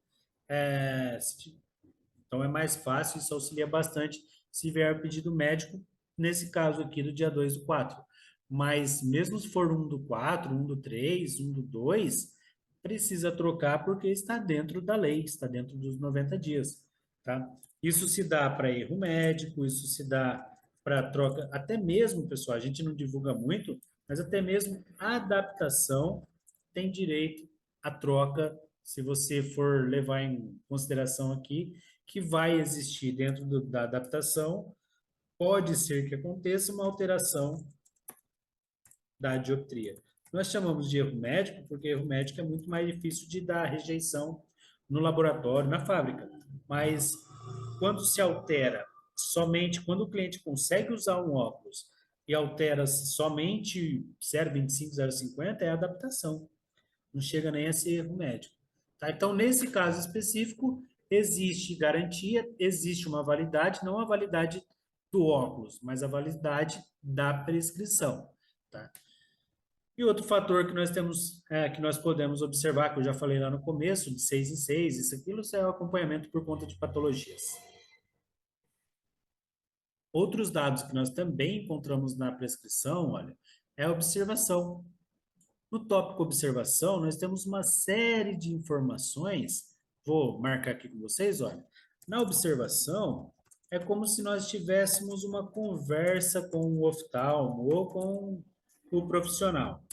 então é mais fácil, isso auxilia bastante se vier o pedido médico, nesse caso aqui do dia 2/4. Mas mesmo se for 1/4, 1/3, 1/2, precisa trocar porque está dentro da lei, está dentro dos 90 dias, tá? Isso se dá para erro médico, isso se dá para troca, até mesmo, pessoal, a gente não divulga muito, mas até mesmo a adaptação tem direito à troca, se você for levar em consideração aqui que vai existir dentro da adaptação, pode ser que aconteça uma alteração da dioptria. Nós chamamos de erro médico porque erro médico é muito mais difícil de dar rejeição no laboratório, na fábrica. Mas quando se altera somente, quando o cliente consegue usar um óculos e altera somente 0,25, 0,50, é adaptação. Não chega nem a ser erro médico. Tá? Então, nesse caso específico, existe garantia, existe uma validade, não a validade do óculos, mas a validade da prescrição. Tá? E outro fator que nós temos, que nós podemos observar, que eu já falei lá no começo, de 6 em 6, isso aquilo, isso é o acompanhamento por conta de patologias. Outros dados que nós também encontramos na prescrição, olha, é a observação. No tópico observação, nós temos uma série de informações. Vou marcar aqui com vocês, olha. Na observação, é como se nós tivéssemos uma conversa com o oftalmo ou com o profissional,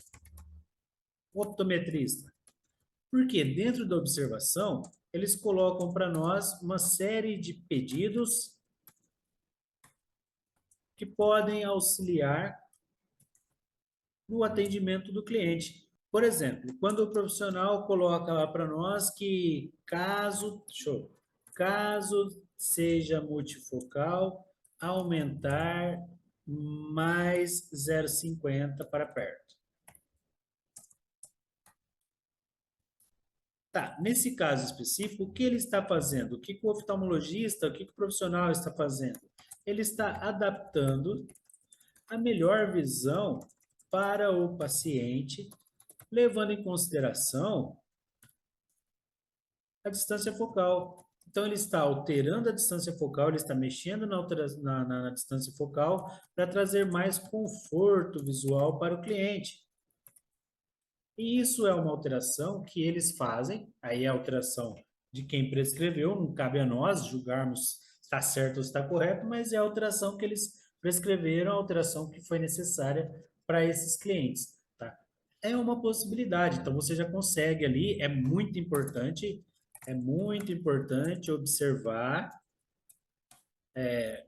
o optometrista. Porque dentro da observação, eles colocam para nós uma série de pedidos que podem auxiliar no atendimento do cliente. Por exemplo, quando o profissional coloca lá para nós que caso seja multifocal, aumentar mais 0,50 para perto. Tá, nesse caso específico, o que ele está fazendo? O que o oftalmologista, o que o profissional está fazendo? Ele está adaptando a melhor visão para o paciente, levando em consideração a distância focal. Então, ele está alterando a distância focal, ele está mexendo na distância focal para trazer mais conforto visual para o cliente. E isso é uma alteração que eles fazem, aí é a alteração de quem prescreveu, não cabe a nós julgarmos se está certo ou se está correto, mas é a alteração que eles prescreveram, a alteração que foi necessária para esses clientes, tá? É uma possibilidade, então você já consegue ali, é muito importante É muito importante observar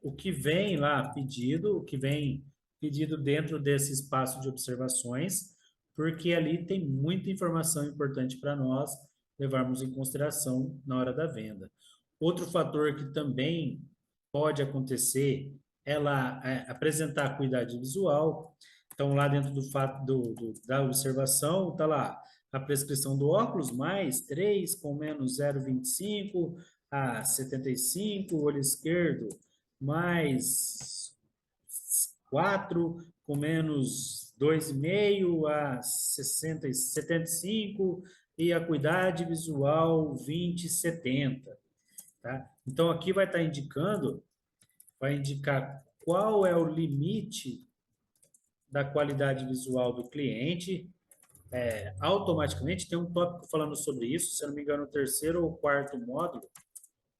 o que vem lá pedido, o que vem pedido dentro desse espaço de observações, porque ali tem muita informação importante para nós levarmos em consideração na hora da venda. Outro fator que também pode acontecer é lá apresentar acuidade visual. Então, lá dentro do fato da observação, está lá a prescrição do óculos, mais 3 com menos 0,25 a 75, olho esquerdo, mais 4 com menos 2,5 a 60, 75 e acuidade visual 20/70, tá? Então, aqui vai indicar qual é o limite da qualidade visual do cliente. Automaticamente tem um tópico falando sobre isso, se eu não me engano, o terceiro ou quarto módulo.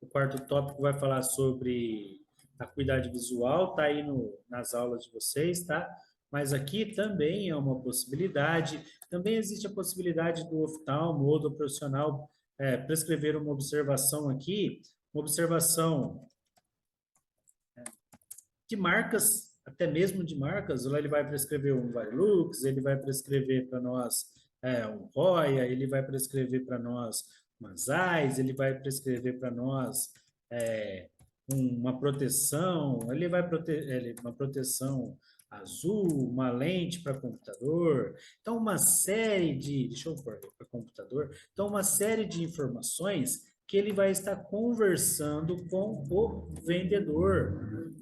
O quarto tópico vai falar sobre acuidade visual, tá aí nas aulas de vocês, tá? Mas aqui também é uma possibilidade. Também existe a possibilidade do oftalmo ou do profissional prescrever uma observação aqui, uma observação de marcas, até mesmo de marcas. Lá ele vai prescrever um Varilux, ele vai prescrever para nós um Roya, ele vai prescrever para nós uma Zeiss, ele vai prescrever para nós uma proteção, uma proteção azul, uma lente para computador. Então, deixa eu pôr para computador. Então, uma série de informações que ele vai estar conversando com o vendedor.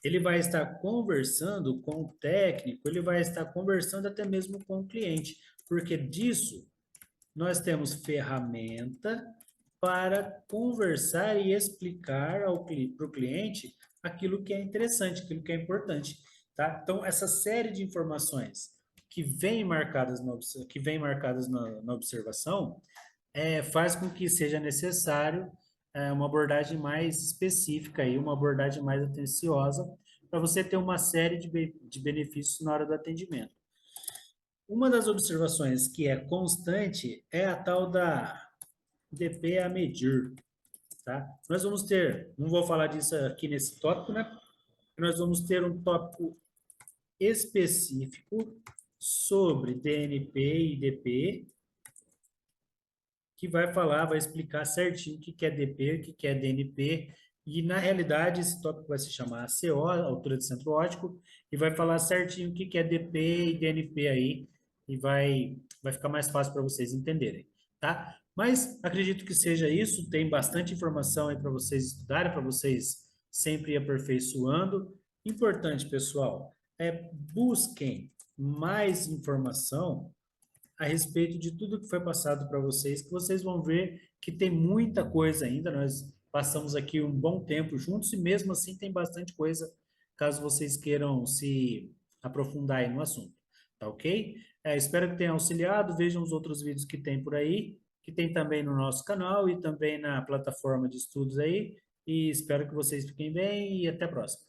Ele vai estar conversando com o técnico, ele vai estar conversando até mesmo com o cliente, porque disso nós temos ferramenta para conversar e explicar para o cliente aquilo que é interessante, aquilo que é importante, tá? Então, essa série de informações que vêm marcadas na observação faz com que seja necessário uma abordagem mais específica, aí, uma abordagem mais atenciosa, para você ter uma série de benefícios na hora do atendimento. Uma das observações que é constante é a tal da DP a medir, tá? Nós vamos ter, não vou falar disso aqui nesse tópico, né? Nós vamos ter um tópico específico sobre DNP e DP, que vai explicar certinho o que é DP, o que é DNP, e na realidade esse tópico vai se chamar ACO, altura de centro óptico, e vai falar certinho o que é DP e DNP aí, e vai ficar mais fácil para vocês entenderem, tá? Mas acredito que seja isso, tem bastante informação aí para vocês estudarem, para vocês sempre ir aperfeiçoando. Importante, pessoal, busquem mais informação a respeito de tudo que foi passado para vocês, que vocês vão ver que tem muita coisa ainda. Nós passamos aqui um bom tempo juntos e mesmo assim tem bastante coisa, caso vocês queiram se aprofundar aí no assunto, tá ok? Espero que tenha auxiliado. Vejam os outros vídeos que tem por aí, que tem também no nosso canal e também na plataforma de estudos aí. E espero que vocês fiquem bem e até a próxima.